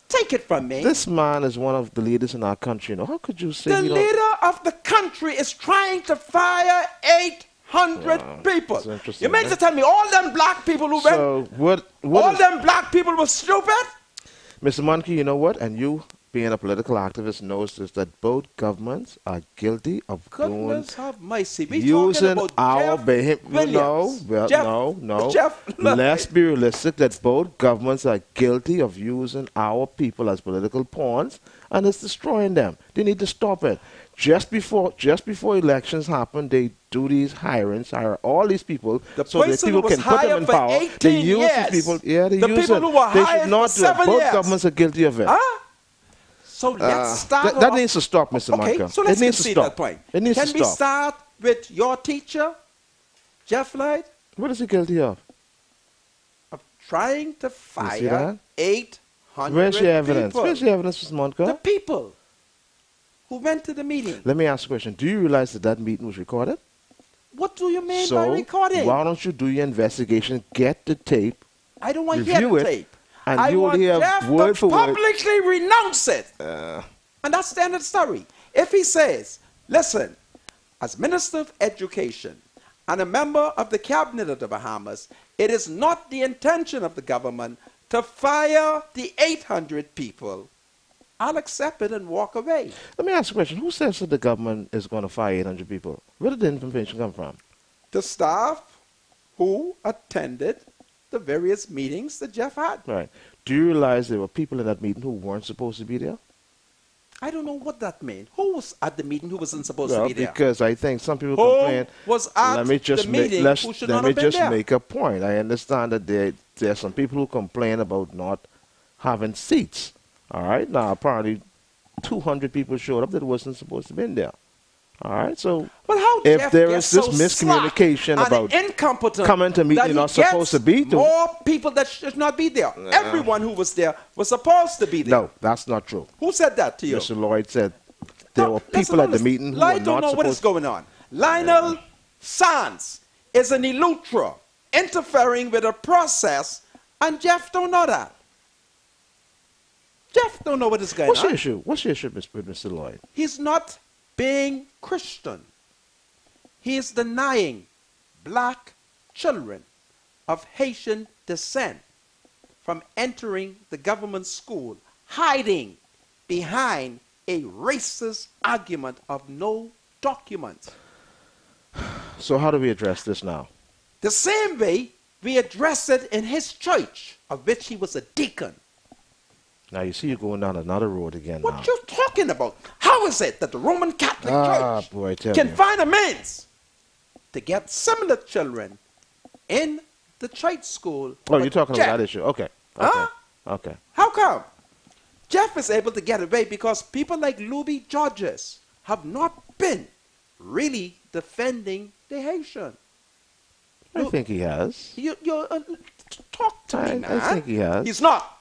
Speaker 2: Take it from me.
Speaker 4: This man is one of the leaders in our country. You know, how could you say
Speaker 2: The
Speaker 4: you don't-
Speaker 2: leader of the country is trying to fire 800 people.
Speaker 4: that's interesting,
Speaker 2: You mean
Speaker 4: eh?
Speaker 2: to tell me all them black people who went,
Speaker 4: So what
Speaker 2: all
Speaker 4: is-
Speaker 2: them black people were stupid?
Speaker 4: Mr. Monkey, you know what? And you being a political activist, knows this, that both governments are guilty of
Speaker 2: Goodness have mercy. We
Speaker 4: using
Speaker 2: talking about
Speaker 4: our
Speaker 2: Jeff
Speaker 4: behavior.
Speaker 2: Williams.
Speaker 4: No.
Speaker 2: Jeff,
Speaker 4: Let's be realistic that both governments are guilty of using our people as political pawns, and it's destroying them. They need to stop it. Just before elections happen, they do these hirings, hire all these people, so that people can put them in power. They use these people. Yeah, they use
Speaker 2: people
Speaker 4: it.
Speaker 2: who were
Speaker 4: They
Speaker 2: hired
Speaker 4: should not
Speaker 2: for
Speaker 4: do it.
Speaker 2: 7
Speaker 4: Both
Speaker 2: years.
Speaker 4: governments are guilty of it.
Speaker 2: Huh? So let's start
Speaker 4: That
Speaker 2: off-
Speaker 4: needs to stop, Mr.
Speaker 2: Okay,
Speaker 4: Monka.
Speaker 2: so let's
Speaker 4: it needs to
Speaker 2: concede
Speaker 4: stop.
Speaker 2: that point.
Speaker 4: It needs
Speaker 2: Can
Speaker 4: to
Speaker 2: we
Speaker 4: stop.
Speaker 2: start with your teacher, Jeff Lloyd,
Speaker 4: What is he guilty of?
Speaker 2: of trying to
Speaker 4: that?
Speaker 2: fire 800
Speaker 4: Where's your evidence?
Speaker 2: people?
Speaker 4: Where's your evidence, Mr. Monka?
Speaker 2: The people who went to the meeting.
Speaker 4: Let me ask you a question. Do you realize that that meeting was recorded?
Speaker 2: What do you mean
Speaker 4: So
Speaker 2: by recording?
Speaker 4: why don't you do your investigation, get the tape,
Speaker 2: I don't want to hear
Speaker 4: review
Speaker 2: the
Speaker 4: it,
Speaker 2: tape.
Speaker 4: and
Speaker 2: I
Speaker 4: you will
Speaker 2: want
Speaker 4: hear
Speaker 2: Jeff
Speaker 4: word
Speaker 2: to
Speaker 4: for word.
Speaker 2: publicly renounce it. And that's the end of the story. If he says, listen, as Minister of Education and a member of the Cabinet of the Bahamas, it is not the intention of the government to fire the 800 people, I'll accept it and walk away.
Speaker 4: Let me ask you a question. Who says that the government is going to fire 800 people? Where did the information come from?
Speaker 2: The staff who attended the various meetings that Jeff had.
Speaker 4: Right. Do you realize there were people in that meeting who weren't supposed to be there?
Speaker 2: I don't know what that meant. Who was at the meeting who wasn't supposed to be there?
Speaker 4: Because I think some people
Speaker 2: Who
Speaker 4: complain.
Speaker 2: was at
Speaker 4: let me just
Speaker 2: the
Speaker 4: make,
Speaker 2: meeting
Speaker 4: let's-
Speaker 2: who should
Speaker 4: let
Speaker 2: not
Speaker 4: me
Speaker 2: have been
Speaker 4: just
Speaker 2: there?
Speaker 4: make a point. I understand that there are some people who complain about not having seats. All right. Now, apparently 200 people showed up that wasn't supposed to be in there. All right. So
Speaker 2: Well, how
Speaker 4: if
Speaker 2: Jeff
Speaker 4: there
Speaker 2: gets
Speaker 4: is this
Speaker 2: so
Speaker 4: miscommunication
Speaker 2: slack
Speaker 4: about
Speaker 2: and incompetent
Speaker 4: coming to meeting
Speaker 2: that
Speaker 4: you're
Speaker 2: he
Speaker 4: not supposed
Speaker 2: gets
Speaker 4: to be to-
Speaker 2: more people that should not be there. Everyone who was there was supposed to be there.
Speaker 4: no, that's not true.
Speaker 2: Who said that to you?
Speaker 4: Mr. Lloyd said there
Speaker 2: No,
Speaker 4: were
Speaker 2: listen,
Speaker 4: people at the
Speaker 2: listen.
Speaker 4: meeting who
Speaker 2: Lloyd
Speaker 4: were
Speaker 2: don't
Speaker 4: not
Speaker 2: know what is
Speaker 4: supposed.
Speaker 2: going on. Lionel Sands is an elutra interfering with a process, and Jeff don't know that. Jeff don't know what is going
Speaker 4: What's
Speaker 2: on.
Speaker 4: your issue? What's your issue, Mr. Lloyd?
Speaker 2: He's not being Christian. He is denying black children of Haitian descent from entering the government school, hiding behind a racist argument of no documents.
Speaker 4: So how do we address this now?
Speaker 2: The same way we address it in his church, of which he was a deacon.
Speaker 4: Now you see you're going down another road again
Speaker 2: What
Speaker 4: now.
Speaker 2: you talking about? How is it that the Roman Catholic Church
Speaker 4: boy, I tell
Speaker 2: can
Speaker 4: you.
Speaker 2: find a means to get similar children in the church school?
Speaker 4: Oh,
Speaker 2: but
Speaker 4: you're talking
Speaker 2: Jeff,
Speaker 4: about that issue. Okay. Okay.
Speaker 2: Huh?
Speaker 4: Okay.
Speaker 2: How come? Jeff is able to get away because people like Louis Georges have not been really defending the Haitian.
Speaker 4: I think he has.
Speaker 2: Talk to me, man.
Speaker 4: I think he has.
Speaker 2: He's not.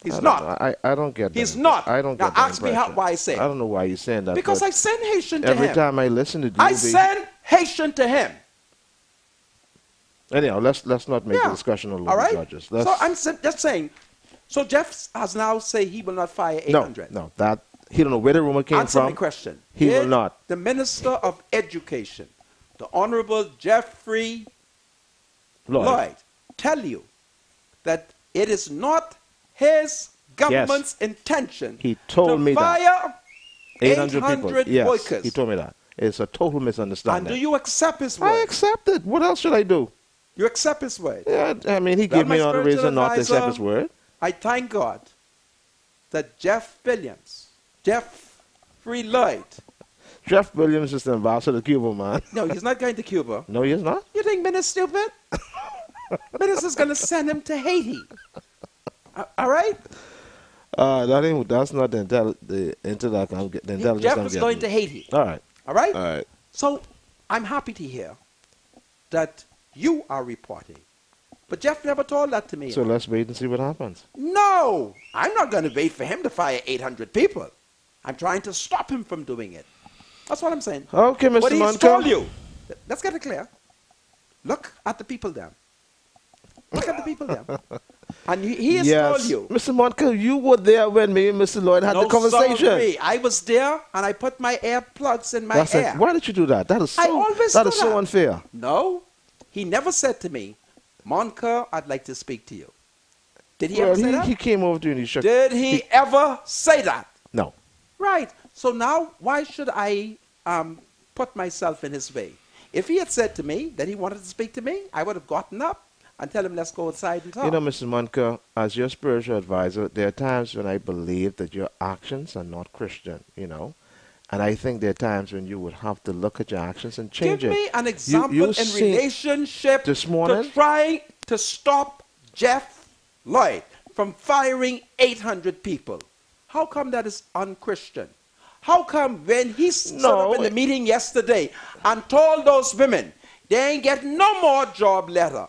Speaker 2: He's
Speaker 4: I don't
Speaker 2: not.
Speaker 4: know. I don't get that.
Speaker 2: He's not.
Speaker 4: I don't
Speaker 2: Now
Speaker 4: get that
Speaker 2: ask me
Speaker 4: impression.
Speaker 2: why I say it.
Speaker 4: I don't know why you're saying that.
Speaker 2: Because
Speaker 4: but
Speaker 2: I send Haitian to
Speaker 4: every
Speaker 2: him.
Speaker 4: time I listen to
Speaker 2: I
Speaker 4: DB
Speaker 2: send Haitian to him.
Speaker 4: Anyhow, let's not make
Speaker 2: Yeah.
Speaker 4: the discussion on
Speaker 2: All right.
Speaker 4: judges.
Speaker 2: So I'm just saying. So Jeff has now said he will not fire 800.
Speaker 4: No, that he don't know where the rumor came
Speaker 2: Answer
Speaker 4: from.
Speaker 2: my question.
Speaker 4: He will
Speaker 2: Did
Speaker 4: not.
Speaker 2: The Minister of Education, the Honorable Jeffrey Lloyd, tell you that it is not his government's intention
Speaker 4: He told
Speaker 2: to
Speaker 4: me that.
Speaker 2: fire
Speaker 4: 800 people. Yes,
Speaker 2: workers.
Speaker 4: he told me that. It's a total
Speaker 2: And
Speaker 4: misunderstanding.
Speaker 2: do you accept his
Speaker 4: I
Speaker 2: word?
Speaker 4: accept it. What else should I do?
Speaker 2: You accept his word?
Speaker 4: Yeah, I mean, he
Speaker 2: Well,
Speaker 4: gave me
Speaker 2: my
Speaker 4: another
Speaker 2: spiritual
Speaker 4: reason not to accept
Speaker 2: advisor-
Speaker 4: his word.
Speaker 2: I thank God that Jeffrey Lloyd,
Speaker 4: Jeff Williams is the ambassador to Cuba, man.
Speaker 2: no, he's not going to Cuba.
Speaker 4: No, he is not.
Speaker 2: You think Minister's stupid? Minister's going to send him to Haiti. All right?
Speaker 4: That's not the intellect I'm getting. The intelligence
Speaker 2: Jeff
Speaker 4: I'm
Speaker 2: is
Speaker 4: getting.
Speaker 2: going to Haiti.
Speaker 4: All right.
Speaker 2: All right?
Speaker 4: All right.
Speaker 2: So I'm happy to hear that you are reporting. But Jeff never told that to me.
Speaker 4: So let's wait and see what happens.
Speaker 2: No, I'm not going to wait for him to fire 800 people. I'm trying to stop him from doing it. That's what I'm saying.
Speaker 4: Okay, Mr.
Speaker 2: What he's
Speaker 4: Monka.
Speaker 2: told you. Let's get it clear. Look at the people there. Look at the people there. And he has told you.
Speaker 4: Mr. Monka, you were there when me and Mr. Lloyd had the conversation.
Speaker 2: Sorry. I was there and I put my earplugs in my
Speaker 4: That's
Speaker 2: ear.
Speaker 4: it. Why did you do that? That is
Speaker 2: I
Speaker 4: so,
Speaker 2: always
Speaker 4: that
Speaker 2: do
Speaker 4: is so
Speaker 2: that.
Speaker 4: unfair.
Speaker 2: No, he never said to me, Monka, I'd like to speak to you. Did he ever say that?
Speaker 4: He came over to you and he shook.
Speaker 2: Did he ever say that?
Speaker 4: No.
Speaker 2: Right. So now, why should I put myself in his way? If he had said to me that he wanted to speak to me, I would have gotten up and tell him, let's go outside and talk.
Speaker 4: You know, Mr. Munker, as your spiritual advisor, there are times when I believe that your actions are not Christian, you know. And I think there are times when you would have to look at your actions and change it.
Speaker 2: Give me an example in relationship
Speaker 4: this morning,
Speaker 2: to trying to stop Jeff Lloyd from firing 800 people. How come that is unchristian? How come when he stood up in the meeting yesterday and told those women they ain't getting no more job letter?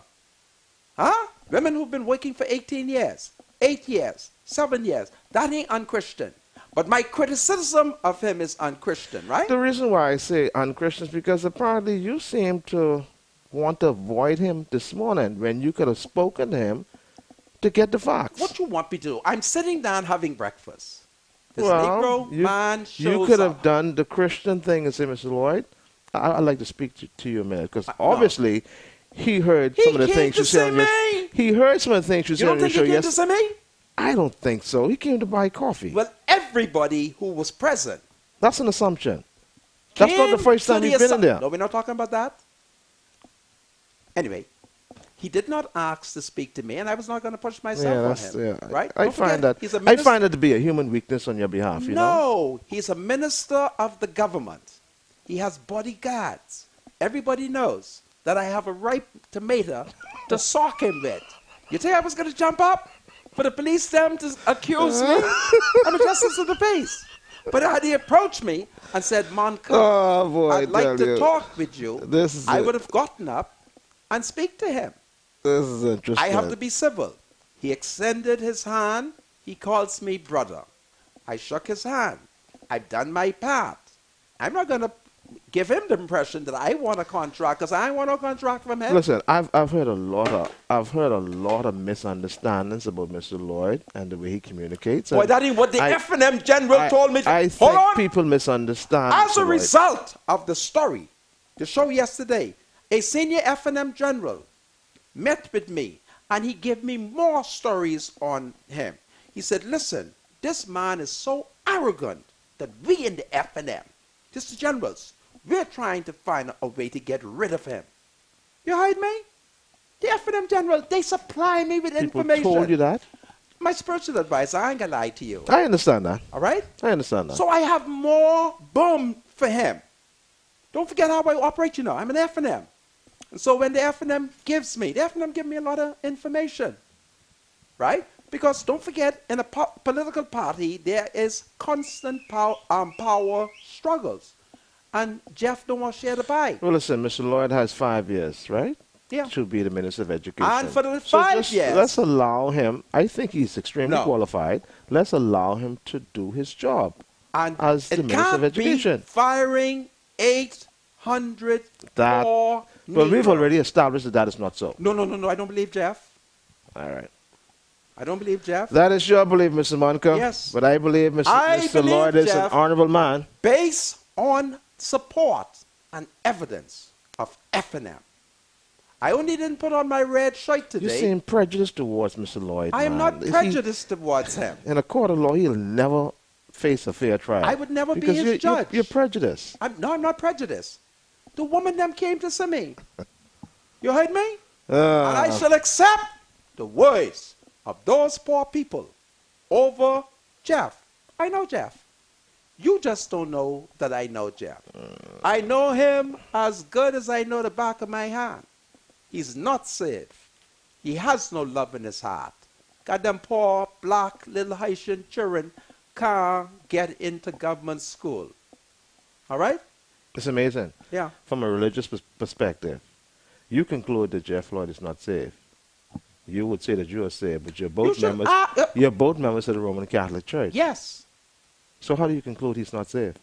Speaker 2: Huh? Women who've been working for 18 years, 8 years, 7 years. That ain't unchristian. But my criticism of him is unchristian, right?
Speaker 4: The reason why I say unchristian is because apparently you seem to want to avoid him this morning when you could have spoken to him to get the facts.
Speaker 2: What you want me to do? I'm sitting down having breakfast. This
Speaker 4: Well,
Speaker 2: Negro man shows
Speaker 4: you could have
Speaker 2: up.
Speaker 4: done the Christian thing and say, Mr. Lloyd, I'd like to speak to you a minute, because
Speaker 2: No.
Speaker 4: obviously he heard
Speaker 2: He
Speaker 4: some of the
Speaker 2: came
Speaker 4: things
Speaker 2: to
Speaker 4: you said on your
Speaker 2: see me.
Speaker 4: He heard some of the things you
Speaker 2: You
Speaker 4: said
Speaker 2: don't
Speaker 4: on your
Speaker 2: think
Speaker 4: show
Speaker 2: he came to
Speaker 4: yesterday.
Speaker 2: see me?
Speaker 4: I don't think so. He came to buy coffee.
Speaker 2: Well, everybody who was present
Speaker 4: That's an assumption. That's not the
Speaker 2: came
Speaker 4: first
Speaker 2: to
Speaker 4: time
Speaker 2: the
Speaker 4: you've been in there.
Speaker 2: No, we're not talking about that. Anyway, he did not ask to speak to me, and I was not going to push myself on him. Right?
Speaker 4: I
Speaker 2: Don't forget,
Speaker 4: find that
Speaker 2: he's a
Speaker 4: I
Speaker 2: minister.
Speaker 4: find that to be a human weakness on your behalf. You know.
Speaker 2: No, he's a minister of the government. He has bodyguards. Everybody knows that I have a ripe tomato to sock him with. You think I was going to jump up for the police them to accuse me? I'm a justice of the peace. But had he approached me and said, Monka,
Speaker 4: Oh boy,
Speaker 2: I'd like
Speaker 4: tell
Speaker 2: to
Speaker 4: you.
Speaker 2: talk with you,
Speaker 4: This is
Speaker 2: I
Speaker 4: it.
Speaker 2: would have gotten up and speak to him.
Speaker 4: This is interesting.
Speaker 2: I have to be civil. He extended his hand. He calls me brother. I shook his hand. I've done my part. I'm not going to give him the impression that I want a contract, because I want no contract from him.
Speaker 4: Listen, I've heard a lot of misunderstandings about Mr. Lloyd and the way he communicates.
Speaker 2: Boy,
Speaker 4: and
Speaker 2: that ain't what the
Speaker 4: I-
Speaker 2: F&M general told me.
Speaker 4: I
Speaker 2: Hold
Speaker 4: think
Speaker 2: on.
Speaker 4: people misunderstand.
Speaker 2: As a
Speaker 4: Mr. Lloyd.
Speaker 2: result of the story, the show yesterday, a senior F&M general met with me, and he gave me more stories on him. He said, listen, this man is so arrogant that we in the F&M, just the generals, we're trying to find a way to get rid of him. You heard me? The F&M general, they supply me with
Speaker 4: People
Speaker 2: information.
Speaker 4: told you that?
Speaker 2: My spiritual advisor, I ain't gonna lie to you.
Speaker 4: I understand that.
Speaker 2: All right?
Speaker 4: I understand that.
Speaker 2: So I have more boom for him. Don't forget how I operate, you know. I'm an F&M. And so when the F&M gives me, the F&M give me a lot of information. Right? Because don't forget, in a political party, there is constant power struggles. And Jeff don't want to share the pie.
Speaker 4: Well, listen, Mr. Lloyd has 5 years, right?
Speaker 2: Yeah.
Speaker 4: To be the Minister of Education.
Speaker 2: And for the
Speaker 4: So
Speaker 2: 5
Speaker 4: just
Speaker 2: years.
Speaker 4: Let's allow him. I think he's extremely
Speaker 2: No.
Speaker 4: qualified. Let's allow him to do his job
Speaker 2: And
Speaker 4: as the
Speaker 2: it
Speaker 4: Minister of
Speaker 2: can't
Speaker 4: Education.
Speaker 2: be firing 800
Speaker 4: That-
Speaker 2: poor
Speaker 4: Well, we've
Speaker 2: Negroes.
Speaker 4: already established that that is not so.
Speaker 2: No, I don't believe Jeff.
Speaker 4: All right.
Speaker 2: I don't believe Jeff.
Speaker 4: That is your belief, Mr. Monka.
Speaker 2: Yes.
Speaker 4: But I believe Mr.
Speaker 2: I
Speaker 4: Mr.
Speaker 2: believe,
Speaker 4: Lloyd is
Speaker 2: Jeff.
Speaker 4: an honorable man.
Speaker 2: Based on support and evidence of F&M. I only didn't put on my red shirt
Speaker 4: You
Speaker 2: today.
Speaker 4: seem prejudiced towards Mr. Lloyd.
Speaker 2: I am
Speaker 4: man.
Speaker 2: not prejudiced towards him.
Speaker 4: In a court of law, he'll never face a fair trial.
Speaker 2: I would never be
Speaker 4: because
Speaker 2: his
Speaker 4: you're,
Speaker 2: judge.
Speaker 4: You're prejudiced.
Speaker 2: I'm not prejudiced. The woman them came to see me. You heard me? And I shall accept the words of those poor people over Jeff. I know Jeff. You just don't know that I know Jeff. I know him as good as I know the back of my hand. He's not saved. He has no love in his heart. Got them poor, black, little Haitian children can't get into government school. All right?
Speaker 4: It's amazing.
Speaker 2: Yeah.
Speaker 4: From a religious perspective, you conclude that Jeff Lloyd is not saved. You would say that you are saved, but you're both
Speaker 2: should-
Speaker 4: members. You're both members of the Roman Catholic Church.
Speaker 2: Yes.
Speaker 4: So how do you conclude he's not saved?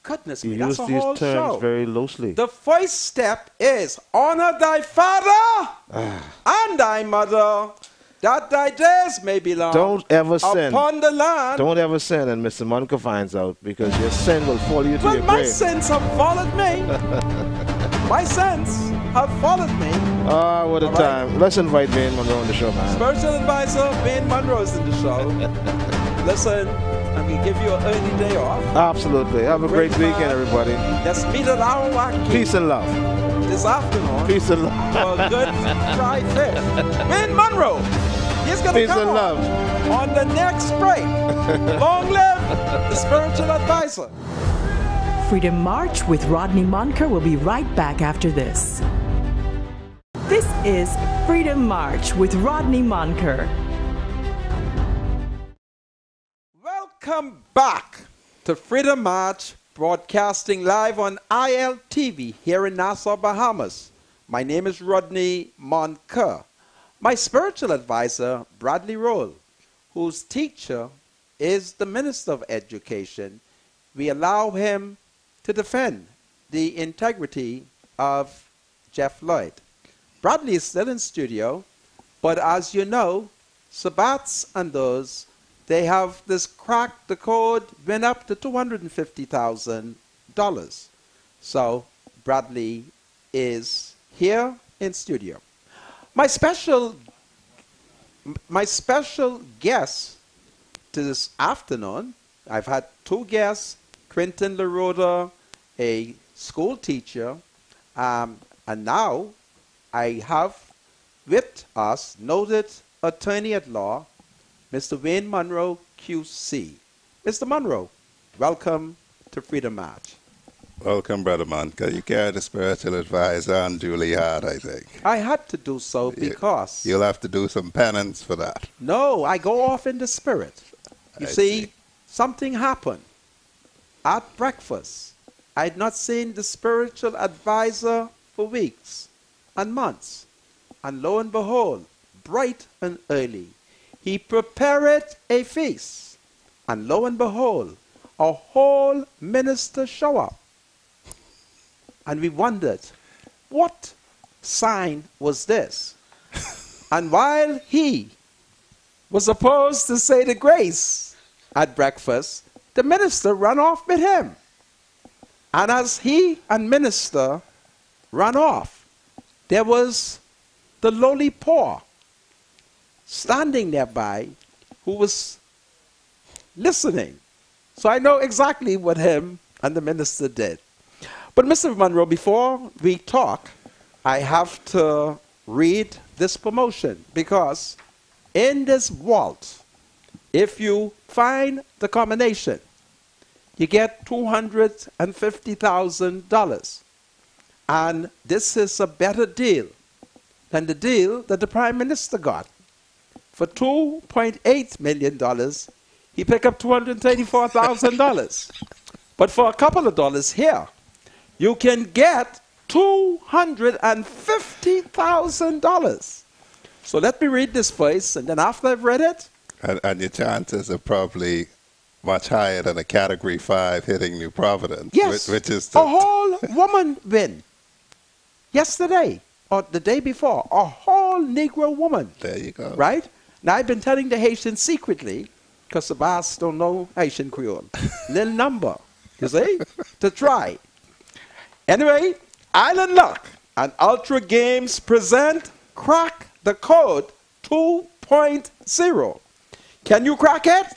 Speaker 2: Goodness
Speaker 4: You
Speaker 2: me,
Speaker 4: use
Speaker 2: that's a
Speaker 4: these
Speaker 2: whole
Speaker 4: terms
Speaker 2: show.
Speaker 4: very loosely.
Speaker 2: The first step is honor thy father and thy mother, that thy days may be long.
Speaker 4: Don't ever sin.
Speaker 2: Upon the land.
Speaker 4: Don't ever sin, and Mr. Monica finds out, because your sin will follow you to
Speaker 2: Well,
Speaker 4: your
Speaker 2: my
Speaker 4: grave.
Speaker 2: sins have followed me. My sins. have followed me.
Speaker 4: Ah, what a
Speaker 2: All right.
Speaker 4: time. Let's invite Wayne Monroe on the show, man.
Speaker 2: Spiritual advisor Wayne Monroe is in the show. Listen, I'm going to give you an early day off.
Speaker 4: Absolutely. Have a great
Speaker 2: Great
Speaker 4: weekend,
Speaker 2: man.
Speaker 4: everybody.
Speaker 2: Let's meet at our Wacky
Speaker 4: Peace and love.
Speaker 2: this afternoon
Speaker 4: Peace and love.
Speaker 2: for a good fried fish. Wayne Monroe, he's going to
Speaker 4: Peace
Speaker 2: come
Speaker 4: and
Speaker 2: on,
Speaker 4: love.
Speaker 2: on the next break. Long live the spiritual advisor.
Speaker 1: Freedom March with Rodney Monker will be right back after this. This is Freedom March with Rodney Monker.
Speaker 2: Welcome back to Freedom March, broadcasting live on ILTV here in Nassau, Bahamas. My name is Rodney Monker. My spiritual advisor, Bradley Roll, whose teacher is the Minister of Education, we allow him to defend the integrity of Jeff Lloyd. Bradley is still in studio, but as you know, Sabbats and those, they have this crack the code, went up to $250,000. So Bradley is here in studio. My special guest to this afternoon, I've had two guests, Quentin LaRoda, a school teacher, and now I have with us noted attorney at law, Mr. Wayne Monroe, QC. Mr. Monroe, welcome to Freedom March.
Speaker 6: Welcome, Brother Monker. You carry the spiritual advisor unduly hard, I think.
Speaker 2: I had to do so because...
Speaker 6: You'll have to do some penance for that.
Speaker 2: No, I go off in the spirit. You
Speaker 6: I
Speaker 2: see,
Speaker 6: see.
Speaker 2: something happened at breakfast. I had not seen the spiritual advisor for weeks and months. And lo and behold, bright and early, he prepared a feast. And lo and behold, a whole minister show up. And we wondered, what sign was this? And while he was supposed to say the grace at breakfast, the minister ran off with him. And as he and minister ran off, there was the lowly poor standing nearby who was listening. So I know exactly what him and the minister did. But Mr. Monroe, before we talk, I have to read this promotion because in this vault, if you find the combination, you get $250,000. And this is a better deal than the deal that the Prime Minister got. For $2.8 million, he picked up $234,000. But for a couple of dollars here, you can get $250,000. So let me read this first, and then after I've read it,
Speaker 6: And your chances are probably much higher than a Category 5 hitting New Providence.
Speaker 2: yes,
Speaker 6: Which is
Speaker 2: a whole woman win. Yesterday, or the day before, a whole Negro woman.
Speaker 6: there you go.
Speaker 2: Right? Now, I've been telling the Haitians secretly, because the boss don't know Haitian Creole. Little number, you see, to try. Anyway, Island Luck and Ultra Games present Crack the Code 2.0. Can you crack it?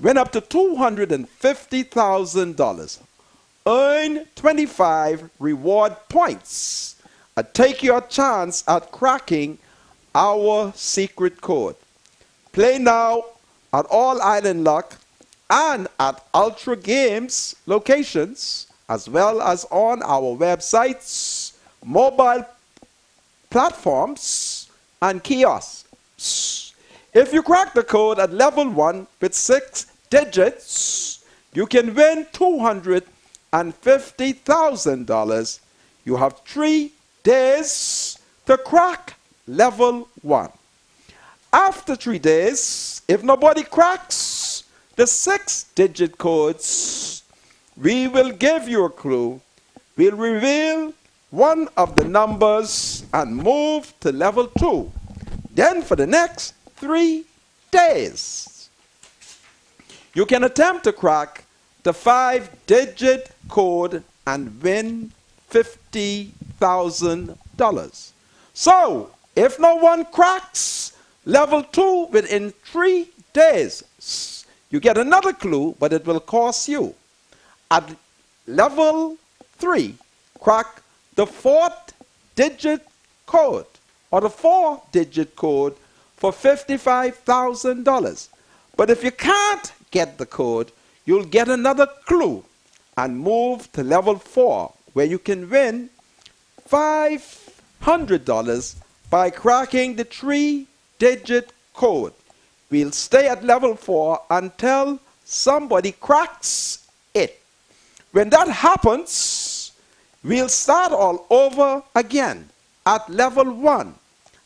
Speaker 2: Win up to $250,000. Earn 25 reward points. And take your chance at cracking our secret code. Play now at all Island Luck and at Ultra Games locations, as well as on our websites, mobile platforms, and kiosks. If you crack the code at level 1 with 6 digits, you can win $250,000. You have 3 days to crack level 1. After 3 days, if nobody cracks the 6-digit codes, we will give you a clue. We'll reveal one of the numbers and move to level 2. Then for the next 3 days, you can attempt to crack the 5-digit code and win $50,000. $50,000. So, if no one cracks level 2 within 3 days, you get another clue, but it will cost you. At level 3, crack the 4th-digit code or the 4-digit code for $55,000. But if you can't get the code, you'll get another clue and move to level 4, where you can win $500 by cracking the 3-digit code. We'll stay at level 4 until somebody cracks it. When that happens, we'll start all over again at level 1,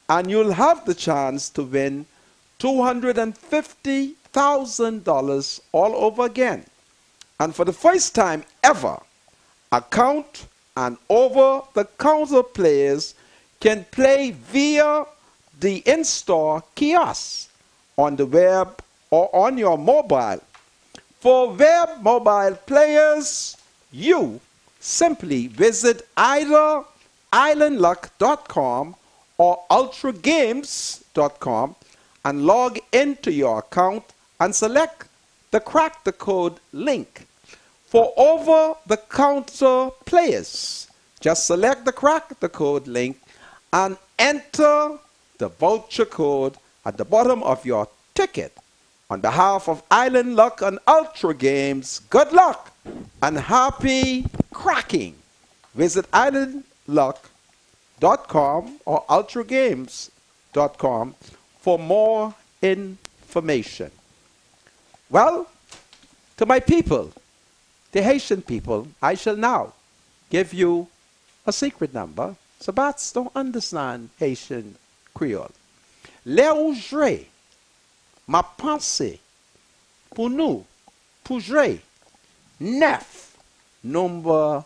Speaker 2: and you'll have the chance to win $250,000 all over again. And for the first time ever, account and over-the-counter players can play via the in-store kiosk on the web or on your mobile. For web mobile players, you simply visit either islandluck.com or ultragames.com and log into your account and select the Crack the Code link. For over-the-counter players, just select the Crack the Code link and enter the voucher code at the bottom of your ticket. On behalf of Island Luck and Ultra Games, good luck and happy cracking. Visit islandluck.com or ultragames.com for more information. Well, to my people, the Haitian people, I shall now give you a secret number. Sabats don't understand Haitian Creole. L'aujourd'hui, ma pensée, pour nous, pour jouer, neuf, number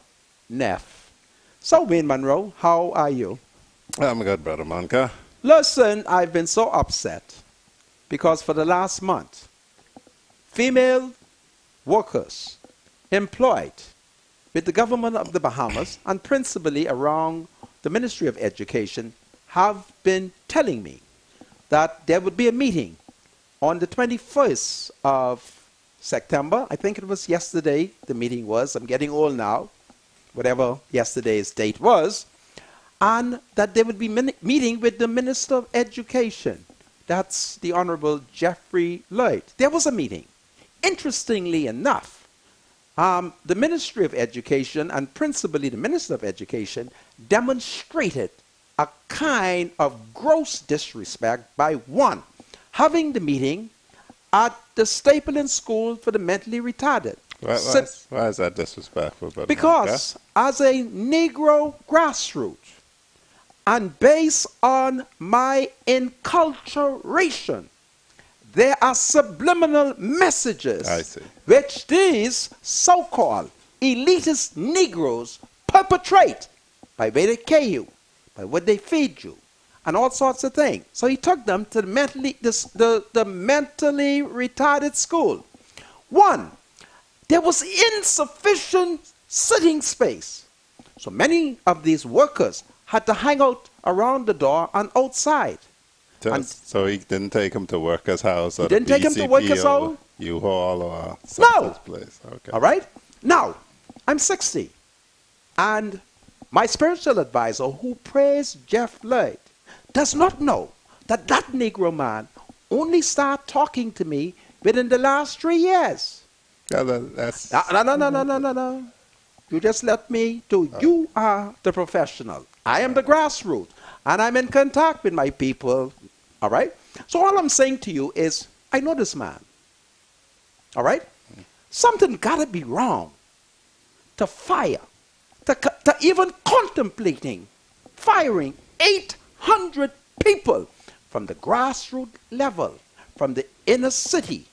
Speaker 2: neuf. So, Wayne Monroe, how are you?
Speaker 6: I'm good, Brother Monka.
Speaker 2: Listen, I've been so upset because for the last month, female workers employed with the government of the Bahamas and principally around the Ministry of Education have been telling me that there would be a meeting on the 21st of September. I think it was yesterday the meeting was. I'm getting old now, whatever yesterday's date was. And that they would be meeting with the Minister of Education. That's the Honorable Jeffrey Lloyd. There was a meeting. Interestingly enough, the Ministry of Education and principally the Minister of Education demonstrated a kind of gross disrespect by one, having the meeting at the Stapleton School for the Mentally Retarded.
Speaker 6: Why is that disrespectful, Brother
Speaker 2: Because as a Negro grassroots, and based on my enculturation, there are subliminal messages which these so-called elitist Negroes perpetrate by way they care you, by what they feed you, and all sorts of things. So he took them to the mentally retarded school. One, there was insufficient sitting space. So many of these workers had to hang out around the door and outside.
Speaker 6: So he didn't take him to Workers' House or
Speaker 2: didn't take him to Workers' House?
Speaker 6: U-Haul or some place. Okay.
Speaker 2: All right? Now, I'm 60. And my spiritual advisor, who praised Jeff Lloyd, does not know that that Negro man only started talking to me within the last 3 years.
Speaker 6: Yeah, that's...
Speaker 2: No. You just let me do. You are the professional. I am the grassroots. And I'm in contact with my people. All right? So all I'm saying to you is, I know this man. All right? Something got to be wrong to fire, to even contemplating firing 800 people from the grassroots level, from the inner city.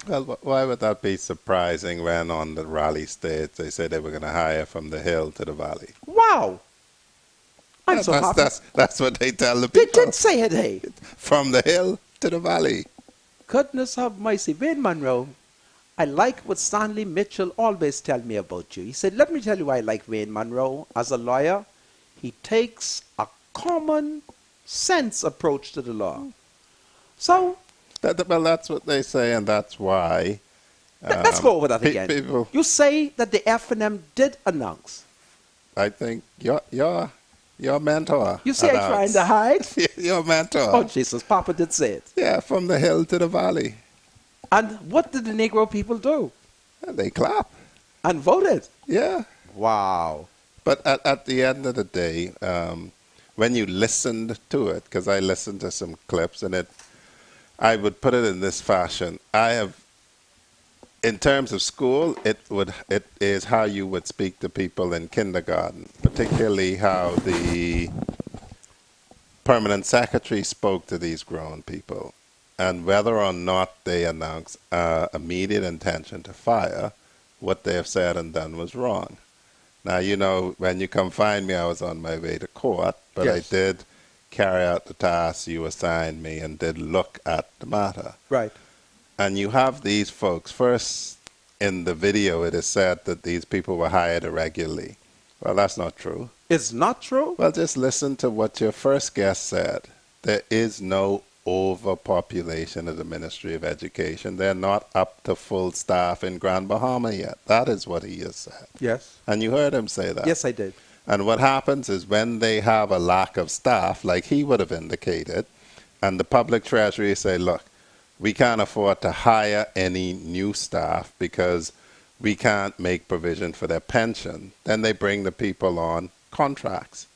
Speaker 6: Well, why would that be surprising when on the rally stage they said they were going to hire from the hill to the valley?
Speaker 2: Wow. I'm so happy.
Speaker 6: That's what they tell the people.
Speaker 2: They did say it, hey.
Speaker 6: From the hill to the valley.
Speaker 2: Goodness have mercy. Wayne Monroe, I like what Stanley Mitchell always tell me about you. He said, let me tell you why I like Wayne Monroe. As a lawyer, he takes a common sense approach to the law. So,
Speaker 6: Well, that's what they say, and that's why.
Speaker 2: let's go over that again.
Speaker 6: People,
Speaker 2: You say that the F&M did announce.
Speaker 6: I think your mentor.
Speaker 2: You say I'm trying to hide?
Speaker 6: Your mentor.
Speaker 2: Oh, Jesus, Papa did say it.
Speaker 6: Yeah, from the hill to the valley.
Speaker 2: And what did the Negro people do?
Speaker 6: And they clap.
Speaker 2: And voted.
Speaker 6: Yeah.
Speaker 2: Wow.
Speaker 6: But at the end of the day, when you listened to it, because I listened to some clips, and I would put it in this fashion. In terms of school, it is how you would speak to people in kindergarten, particularly how the permanent secretary spoke to these grown people, and whether or not they announced immediate intention to fire, what they have said and done was wrong. Now, you know, when you come find me, I was on my way to court, but
Speaker 2: Yes.
Speaker 6: I did carry out the task you assigned me and did look at the matter.
Speaker 2: Right.
Speaker 6: And you have these folks. First, in the video, it is said that these people were hired irregularly. Well, that's not true.
Speaker 2: It's not true?
Speaker 6: Well, just listen to what your first guest said. There is no overpopulation of the Ministry of Education. They're not up to full staff in Grand Bahama yet. That is what he has said.
Speaker 2: Yes.
Speaker 6: And you heard him say that.
Speaker 2: Yes, I did.
Speaker 6: And what happens is when they have a lack of staff, like he would have indicated, and the public treasury say, look, we can't afford to hire any new staff because we can't make provision for their pension, then they bring the people on contracts.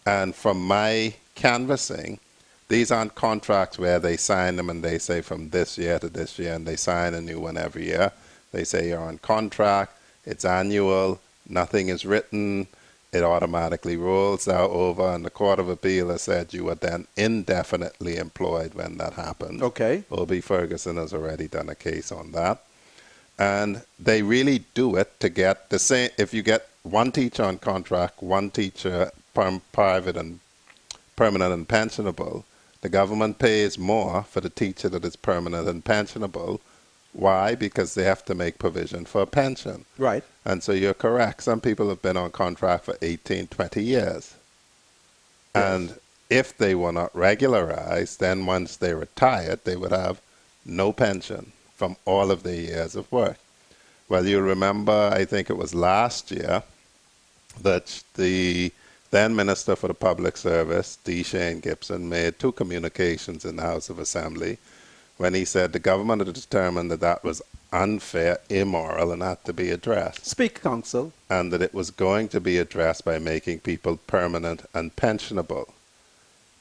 Speaker 6: And from my canvassing, these aren't contracts where they sign them and they say from this year to this year, and they sign a new one every year. They say you're on contract, it's annual, nothing is written, it automatically rolls out over, and the Court of Appeal has said you are then indefinitely employed when that happens.
Speaker 2: Okay.
Speaker 6: O.B. Ferguson has already done a case on that. And they really do it to get the same. If you get one teacher on contract, one teacher private and permanent and pensionable, the government pays more for the teacher that is permanent and pensionable. Why? Because they have to make provision for a pension.
Speaker 2: Right.
Speaker 6: And so you're correct. Some people have been on contract for 18, 20 years.
Speaker 2: Yes.
Speaker 6: And if they were not regularized, then once they retired, they would have no pension from all of their years of work. Well, you remember, I think it was last year, that the then Minister for the Public Service, D. Shane Gibson, made 2 communications in the House of Assembly when he said the government had determined that that was unfair, immoral, and had to be addressed.
Speaker 2: Speak, Counsel.
Speaker 6: And that it was going to be addressed by making people permanent and pensionable.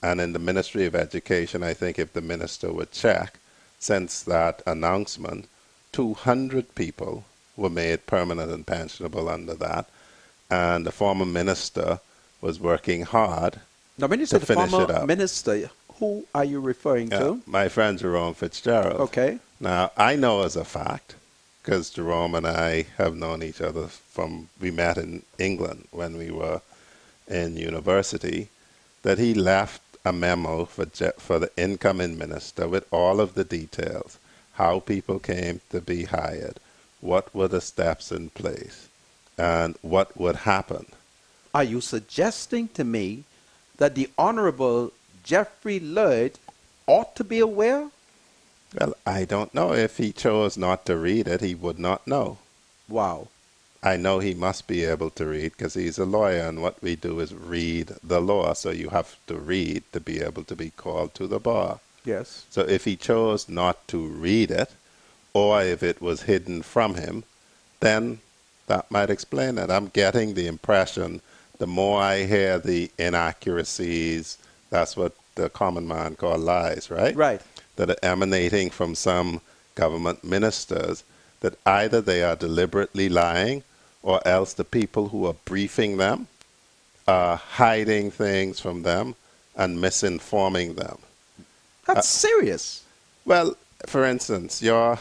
Speaker 6: And in the Ministry of Education, I think if the minister would check, since that announcement, 200 people were made permanent and pensionable under that. And the former minister was working hard
Speaker 2: Now, when you
Speaker 6: to
Speaker 2: say the
Speaker 6: finish it
Speaker 2: former
Speaker 6: up.
Speaker 2: minister, who are you referring to?
Speaker 6: My friend Jerome Fitzgerald.
Speaker 2: Okay.
Speaker 6: Now, I know as a fact, because Jerome and I have known each other we met in England when we were in university, that he left a memo for the incoming minister with all of the details, how people came to be hired, what were the steps in place, and what would happen.
Speaker 2: Are you suggesting to me that the Honorable Jeffrey Lloyd ought to be aware?
Speaker 6: Well, I don't know. If he chose not to read it, he would not know.
Speaker 2: Wow.
Speaker 6: I know he must be able to read because he's a lawyer, and what we do is read the law. So you have to read to be able to be called to the bar.
Speaker 2: Yes.
Speaker 6: So if he chose not to read it, or if it was hidden from him, then that might explain it. I'm getting the impression, the more I hear the inaccuracies, that's what the common man call lies, right?
Speaker 2: Right.
Speaker 6: That are emanating from some government ministers, that either they are deliberately lying or else the people who are briefing them are hiding things from them and misinforming them.
Speaker 2: That's serious.
Speaker 6: Well, for instance, your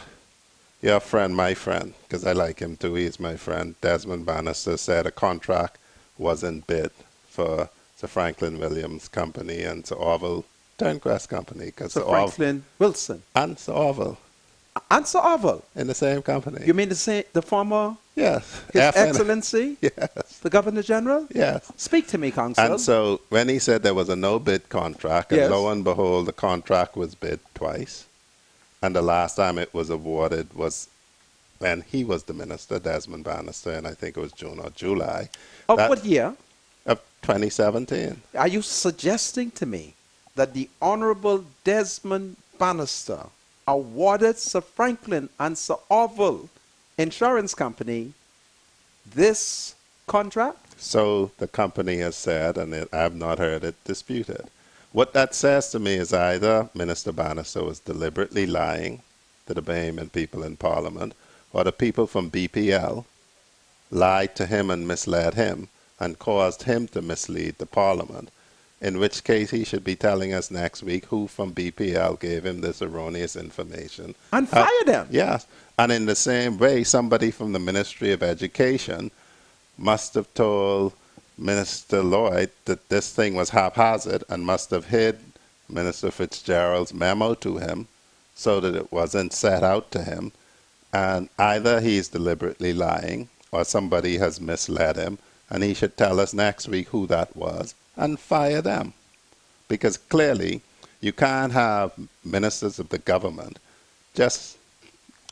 Speaker 6: friend, my friend, because I like him too, he's my friend, Desmond Bannister, said a contract wasn't bid for Sir Franklin Williams Company and Sir Orville Turnquest Company.
Speaker 2: Sir Franklin Wilson.
Speaker 6: And Sir Orville.
Speaker 2: And Sir Oval.
Speaker 6: In the same company.
Speaker 2: You mean the former,
Speaker 6: Yes.
Speaker 2: His
Speaker 6: FN.
Speaker 2: Excellency,
Speaker 6: Yes.
Speaker 2: the Governor General?
Speaker 6: Yes.
Speaker 2: Speak to me, Counsel.
Speaker 6: And so when he said there was a no-bid contract, and
Speaker 2: Yes.
Speaker 6: lo and behold, the contract was bid twice, and the last time it was awarded was when he was the minister, Desmond Bannister, and I think it was June or July.
Speaker 2: Of what year?
Speaker 6: Of 2017.
Speaker 2: Are you suggesting to me that the Honorable Desmond Bannister awarded Sir Franklin and Sir Orville Insurance Company this contract?
Speaker 6: So the company has said, and I have not heard it disputed. What that says to me is either Minister Bannister was deliberately lying to the Bahamian people in Parliament, or the people from BPL lied to him and misled him and caused him to mislead the Parliament, in which case he should be telling us next week who from BPL gave him this erroneous information.
Speaker 2: And fired them.
Speaker 6: Yes. And in the same way, somebody from the Ministry of Education must have told Minister Lloyd that this thing was haphazard and must have hid Minister Fitzgerald's memo to him so that it wasn't set out to him. And either he's deliberately lying or somebody has misled him, and he should tell us next week who that was and fire them. Because clearly you can't have ministers of the government just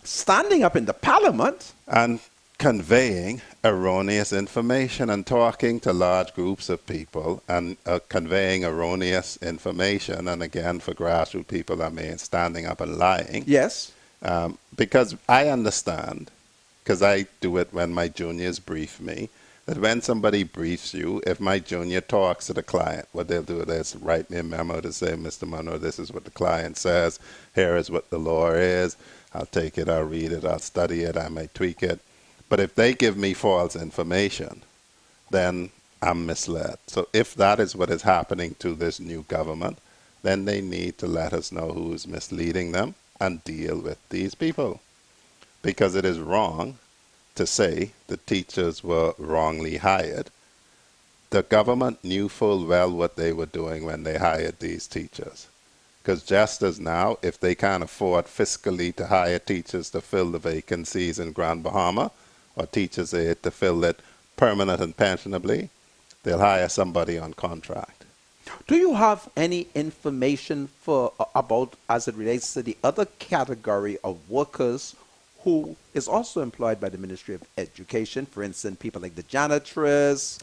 Speaker 2: standing up in the Parliament
Speaker 6: and conveying erroneous information and talking to large groups of people and conveying erroneous information, and again for grassroots people that means standing up and lying.
Speaker 2: Yes.
Speaker 6: Because I understand, because I do it when my juniors brief me, that when somebody briefs you, if my junior talks to the client, what they'll do is write me a memo to say, Mr. Monroe, this is what the client says, here is what the law is, I'll take it, I'll read it, I'll study it, I may tweak it. But if they give me false information, then I'm misled. So if that is what is happening to this new government, then they need to let us know who is misleading them and deal with these people. Because it is wrong to say the teachers were wrongly hired. The government knew full well what they were doing when they hired these teachers. Because just as now, if they can't afford fiscally to hire teachers to fill the vacancies in Grand Bahama, or teachers aid to fill it permanent and pensionably, they'll hire somebody on contract.
Speaker 2: Do you have any information about as it relates to the other category of workers who is also employed by the Ministry of Education? For instance, people like the janitress.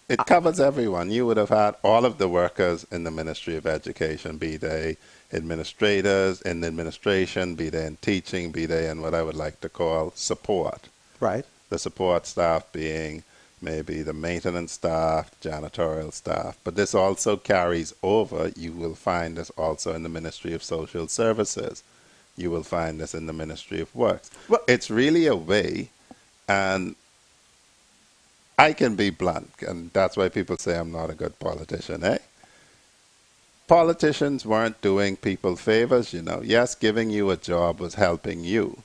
Speaker 6: It covers everyone. You would have had all of the workers in the Ministry of Education, be they administrators in the administration, be they in teaching, be they in what I would like to call support.
Speaker 2: Right.
Speaker 6: The support staff being maybe the maintenance staff, janitorial staff. But this also carries over. You will find this also in the Ministry of Social Services. You will find this in the Ministry of Works. Well, it's really a way, and I can be blunt, and that's why people say I'm not a good politician, eh? Politicians weren't doing people favors, you know. Yes, giving you a job was helping you,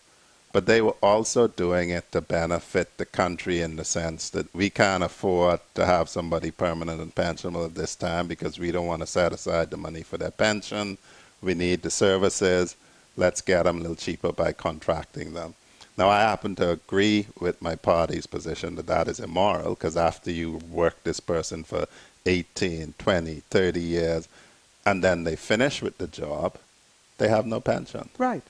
Speaker 6: but they were also doing it to benefit the country in the sense that we can't afford to have somebody permanent and pensionable at this time because we don't want to set aside the money for their pension. We need the services. Let's get them a little cheaper by contracting them. Now, I happen to agree with my party's position that that is immoral, because after you work this person for 18, 20, 30 years, and then they finish with the job, they have no pension.
Speaker 2: Right.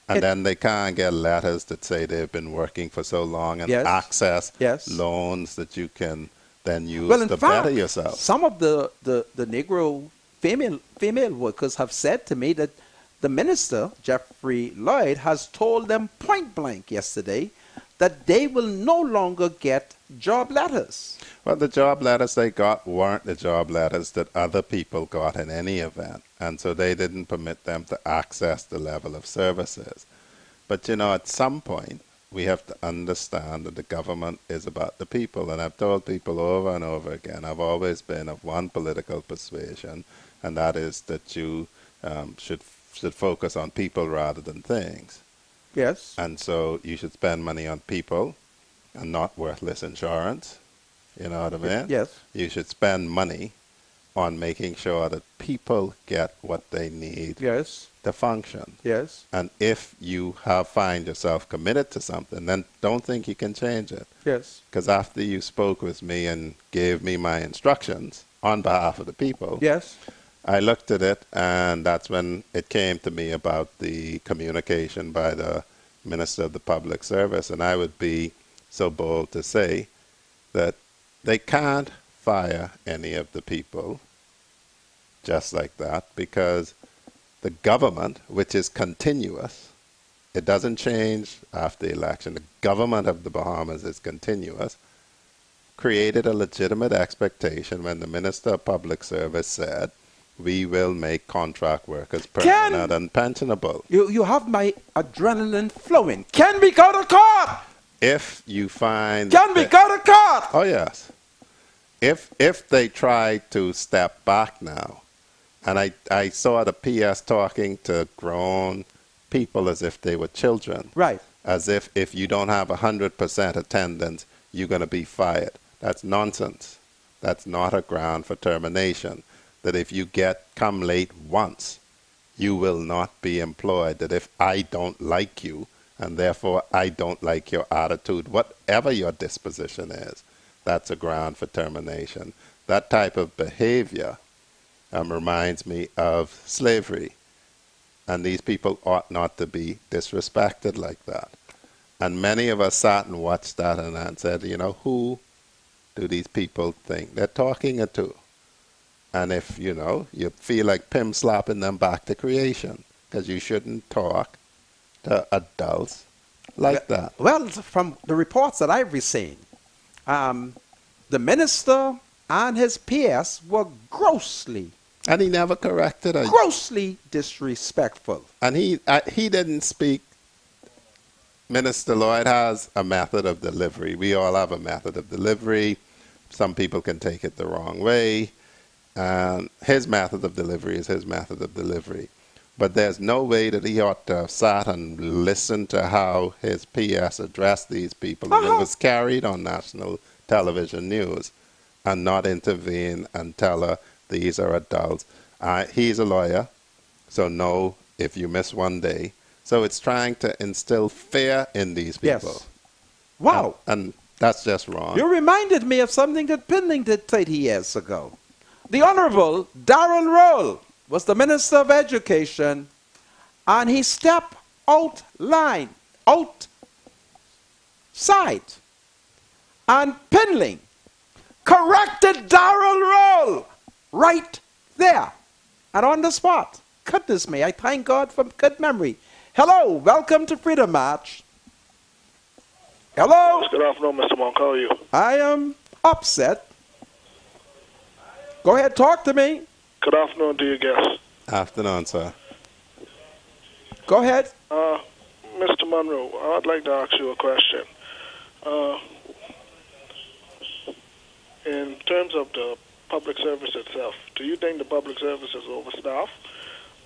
Speaker 6: And then they can't get letters that say they've been working for so long and access loans that you can then use to better yourself.
Speaker 2: Some of the Negro female workers have said to me that the minister, Jeffrey Lloyd, has told them point blank yesterday that they will no longer get job letters.
Speaker 6: Well, the job letters they got weren't the job letters that other people got in any event, and so they didn't permit them to access the level of services. But, you know, at some point, we have to understand that the government is about the people, and I've told people over and over again, I've always been of one political persuasion, and that is that you should focus on people rather than things.
Speaker 2: Yes.
Speaker 6: And so you should spend money on people and not worthless insurance. You know what I mean?
Speaker 2: Yes.
Speaker 6: You should spend money on making sure that people get what they need.
Speaker 2: Yes.
Speaker 6: to function.
Speaker 2: Yes.
Speaker 6: And if you find yourself committed to something, then don't think you can change it.
Speaker 2: Yes.
Speaker 6: Because after you spoke with me and gave me my instructions on behalf of the people,
Speaker 2: Yes.
Speaker 6: I looked at it, and that's when it came to me about the communication by the Minister of the Public Service. And I would be so bold to say that they can't fire any of the people just like that, because the government, which is continuous, it doesn't change after the election. The government of the Bahamas is continuous, created a legitimate expectation when the Minister of Public Service said, we will make contract workers permanent and pensionable.
Speaker 2: You have my adrenaline flowing. Can we go to court?
Speaker 6: If you find...
Speaker 2: Can we go to court?
Speaker 6: Oh, yes. If they try to step back now, and I saw the PS talking to grown people as if they were children.
Speaker 2: Right.
Speaker 6: As if you don't have 100% attendance, you're going to be fired. That's nonsense. That's not a ground for termination. That if you come late once, you will not be employed. That if I don't like you, and therefore I don't like your attitude, whatever your disposition is, that's a ground for termination. That type of behavior reminds me of slavery. And these people ought not to be disrespected like that. And many of us sat and watched that and said, you know, who do these people think they're talking to? And if, you know, you feel like Pim slapping them back to creation, because you shouldn't talk to adults like that.
Speaker 2: Well, from the reports that I've received, the minister and his PS were grossly...
Speaker 6: And he never corrected us.
Speaker 2: Grossly disrespectful.
Speaker 6: And he didn't speak. Minister Lloyd has a method of delivery. We all have a method of delivery. Some people can take it the wrong way. And his method of delivery is his method of delivery. But there's no way that he ought to have sat and listened to how his PS addressed these people. And it was carried on national television news, and not intervene and tell her, these are adults. He's a lawyer, so know if you miss one day. So it's trying to instill fear in these people.
Speaker 2: Yes. Wow.
Speaker 6: And that's just wrong.
Speaker 2: You reminded me of something that Pinling did 30 years ago. The Honorable Darrell Roll was the Minister of Education, and he stepped outside, and Pinling corrected Darrell Roll right there and on the spot. Goodness me, I thank God for good memory. Hello, welcome to Freedom March. Hello.
Speaker 7: Good afternoon, Mr. Monk. How are you?
Speaker 2: I am upset. Go ahead, talk to me.
Speaker 7: Good afternoon to you, guest.
Speaker 6: Afternoon, sir.
Speaker 2: Go ahead.
Speaker 7: Mr. Monroe, I'd like to ask you a question. In terms of the public service itself, do you think the public service is overstaffed?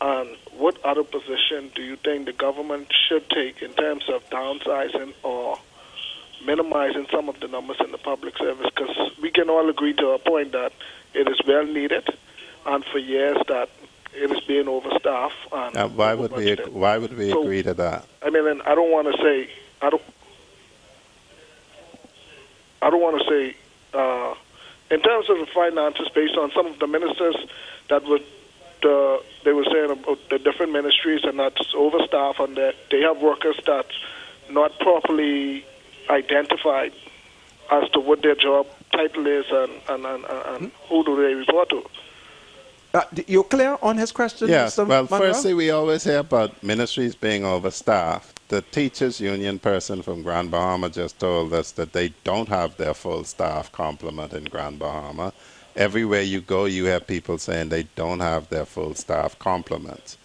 Speaker 7: And what other position do you think the government should take in terms of downsizing or minimizing some of the numbers in the public service? Because we can all agree to a point that it is well needed, and for years that it is being overstaffed. And
Speaker 6: why would we agree to that?
Speaker 7: I mean, and I don't want to say in terms of the finances, based on some of the ministers that they were saying about the different ministries and that's overstaffed, and that they have workers that's not properly identified as to what their job title is and who do they report to.
Speaker 2: You clear on his question?
Speaker 6: Yes.
Speaker 2: Mr.
Speaker 6: Well,
Speaker 2: Monroe?
Speaker 6: firstly, we always hear about ministries being overstaffed. The teachers union person from Grand Bahama just told us that they don't have their full staff complement in Grand Bahama. Everywhere you go, you have people saying they don't have their full staff complements.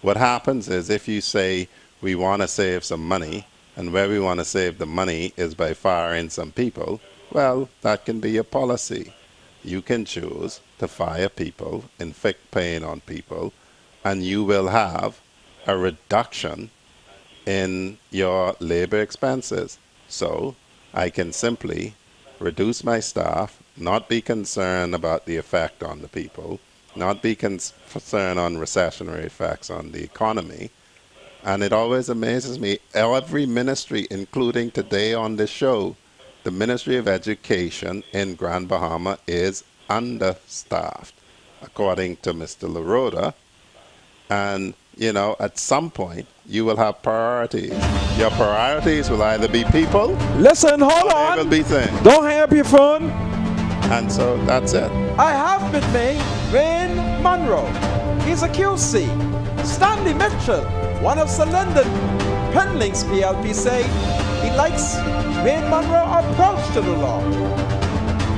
Speaker 6: What happens is if you say we want to save some money, and where we want to save the money is by firing some people, well, that can be a policy. You can choose to fire people, inflict pain on people, and you will have a reduction in your labor expenses. So I can simply reduce my staff, not be concerned about the effect on the people, not be concerned on recessionary effects on the economy. And it always amazes me, every ministry, including today on this show, the Ministry of Education in Grand Bahama is understaffed, according to Mr. LaRoda. And, you know, at some point, you will have priorities. Your priorities will either be people,
Speaker 2: Listen, hold
Speaker 6: or
Speaker 2: on.
Speaker 6: they will be things.
Speaker 2: Don't hang up your phone.
Speaker 6: And so that's it.
Speaker 2: I have with me Wayne Monroe. He's a QC. Stanley Mitchell, one of Sir Lyndon Penling's PLP, say he likes Wayne Monroe's approach to the law.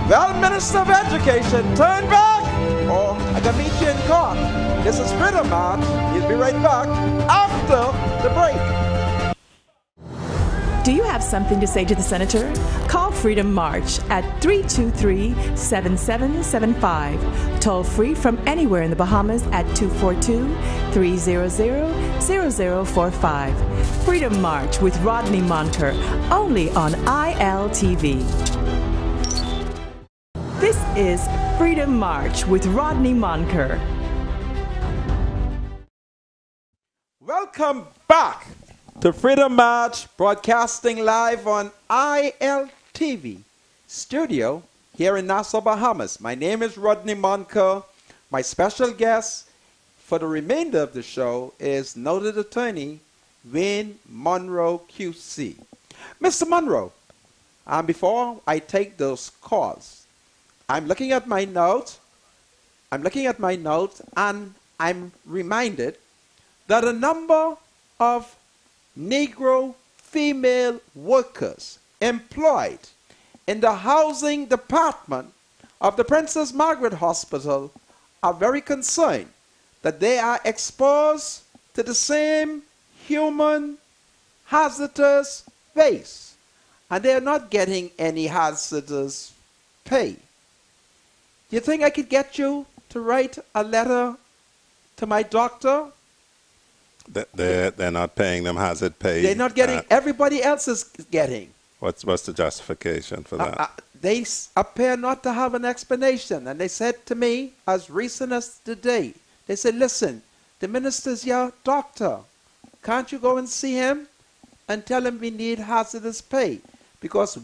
Speaker 2: Well, Minister of Education, turn back, or I can meet you in court. This is Freedom March. He'll be right back after the break.
Speaker 1: Do you have something to say to the senator? Call Freedom March at 323-7775. Toll free from anywhere in the Bahamas at 242-300-0045. Freedom March with Rodney Monker, only on ILTV. This is Freedom March with Rodney Monker.
Speaker 2: Welcome back to Freedom March, broadcasting live on ILTV studio here in Nassau, Bahamas. My name is Rodney Monker. My special guest for the remainder of the show is noted attorney Wayne Monroe, QC. Mr. Monroe, before I take those calls, I'm looking at my notes, and I'm reminded that a number of Negro female workers employed in the housing department of the Princess Margaret Hospital are very concerned that they are exposed to the same human hazardous waste, and they are not getting any hazardous pay. Do you think I could get you to write a letter to my doctor?
Speaker 6: They're not paying them hazard pay.
Speaker 2: They're not getting, everybody else is getting.
Speaker 6: What's the justification for that?
Speaker 2: They appear not to have an explanation. And they said to me, as recent as today, they said, listen, the minister's your doctor. Can't you go and see him and tell him we need hazardous pay? Because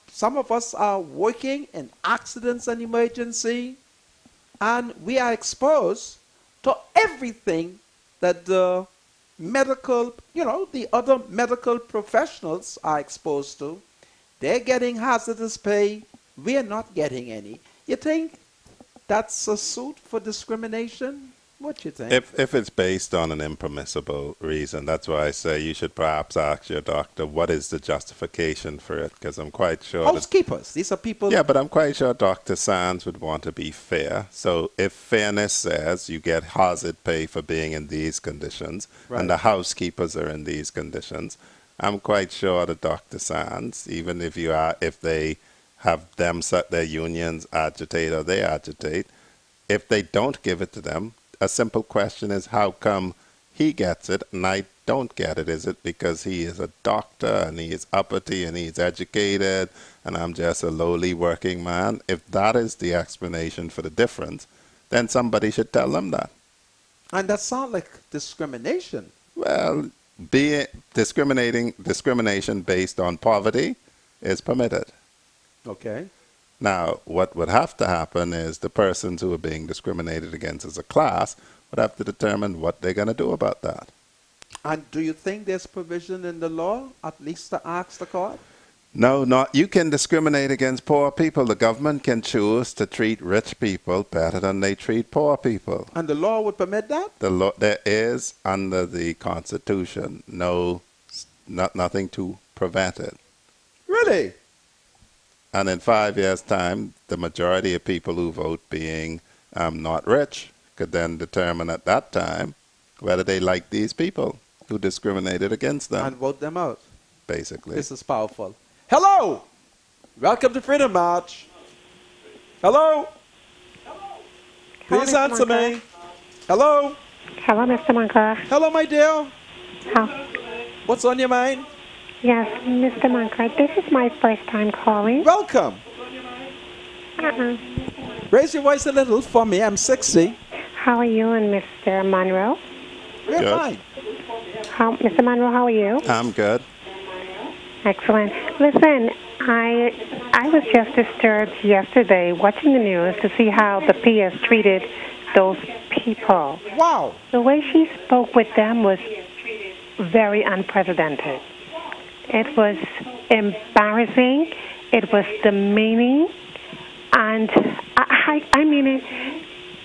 Speaker 2: some of us are working in accidents and emergency, and we are exposed to everything that the medical, the other medical professionals are exposed to. They're getting hazardous pay. We are not getting any. You think that's a suit for discrimination? What do you think?
Speaker 6: If it's based on an impermissible reason, that's why I say you should perhaps ask your doctor what is the justification for it, because I'm quite sure
Speaker 2: housekeepers, these are people.
Speaker 6: Yeah, but I'm quite sure Dr. Sands would want to be fair. So if fairness says you get hazard pay for being in these conditions, right, and the housekeepers are in these conditions, I'm quite sure that Dr. Sands, even if they have them set their unions agitate or they agitate, if they don't give it to them, a simple question is, how come he gets it and I don't get it? Is it because he is a doctor and he is uppity and he's educated and I'm just a lowly working man? If that is the explanation for the difference, then somebody should tell them that.
Speaker 2: And that sounds like discrimination.
Speaker 6: Well, discrimination based on poverty is permitted.
Speaker 2: Okay.
Speaker 6: Now, what would have to happen is the persons who are being discriminated against as a class would have to determine what they're going to do about that.
Speaker 2: And do you think there's provision in the law, at least to ask the court?
Speaker 6: No, not. You can discriminate against poor people. The government can choose to treat rich people better than they treat poor people.
Speaker 2: And the law would permit that?
Speaker 6: The law, there is, under the Constitution, nothing to prevent it.
Speaker 2: Really?
Speaker 6: And in 5 years' time, the majority of people who vote being not rich could then determine at that time whether they like these people who discriminated against them.
Speaker 2: And vote them out.
Speaker 6: Basically.
Speaker 2: This is powerful. Hello! Welcome to Freedom March. Hello? Please
Speaker 8: Hello,
Speaker 2: answer me. Hello?
Speaker 8: Hello, Mr. Monker.
Speaker 2: Hello, my dear.
Speaker 8: How?
Speaker 2: What's on your mind?
Speaker 8: Yes, Mr. Monker, this is my first time calling.
Speaker 2: Welcome. Raise your voice a little for me. I'm 60.
Speaker 8: How are you and Mr. Monroe?
Speaker 2: We're
Speaker 6: Good.
Speaker 2: fine.
Speaker 8: Mr. Monroe, how are you?
Speaker 6: I'm good.
Speaker 8: Excellent. Listen, I was just disturbed yesterday watching the news to see how the PS treated those people.
Speaker 2: Wow.
Speaker 8: The way she spoke with them was very unprecedented. It was embarrassing. It was demeaning. And I mean it.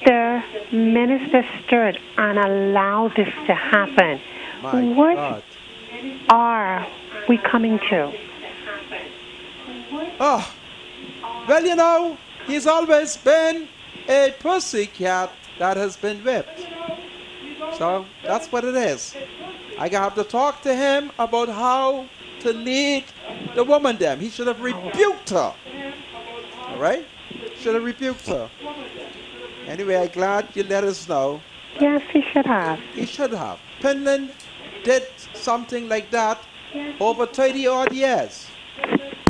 Speaker 8: The minister stood and allowed this to happen.
Speaker 2: My
Speaker 8: What
Speaker 2: God.
Speaker 8: are we coming to?
Speaker 2: Oh, well, you know, he's always been a pussycat that has been whipped. So that's what it is. I have to talk to him about how to lead the woman them. He should have rebuked her. All right? Should have rebuked her. Anyway, I'm glad you let us know.
Speaker 8: Yes, he should have.
Speaker 2: He should have. Finland did something like that over 30 odd years.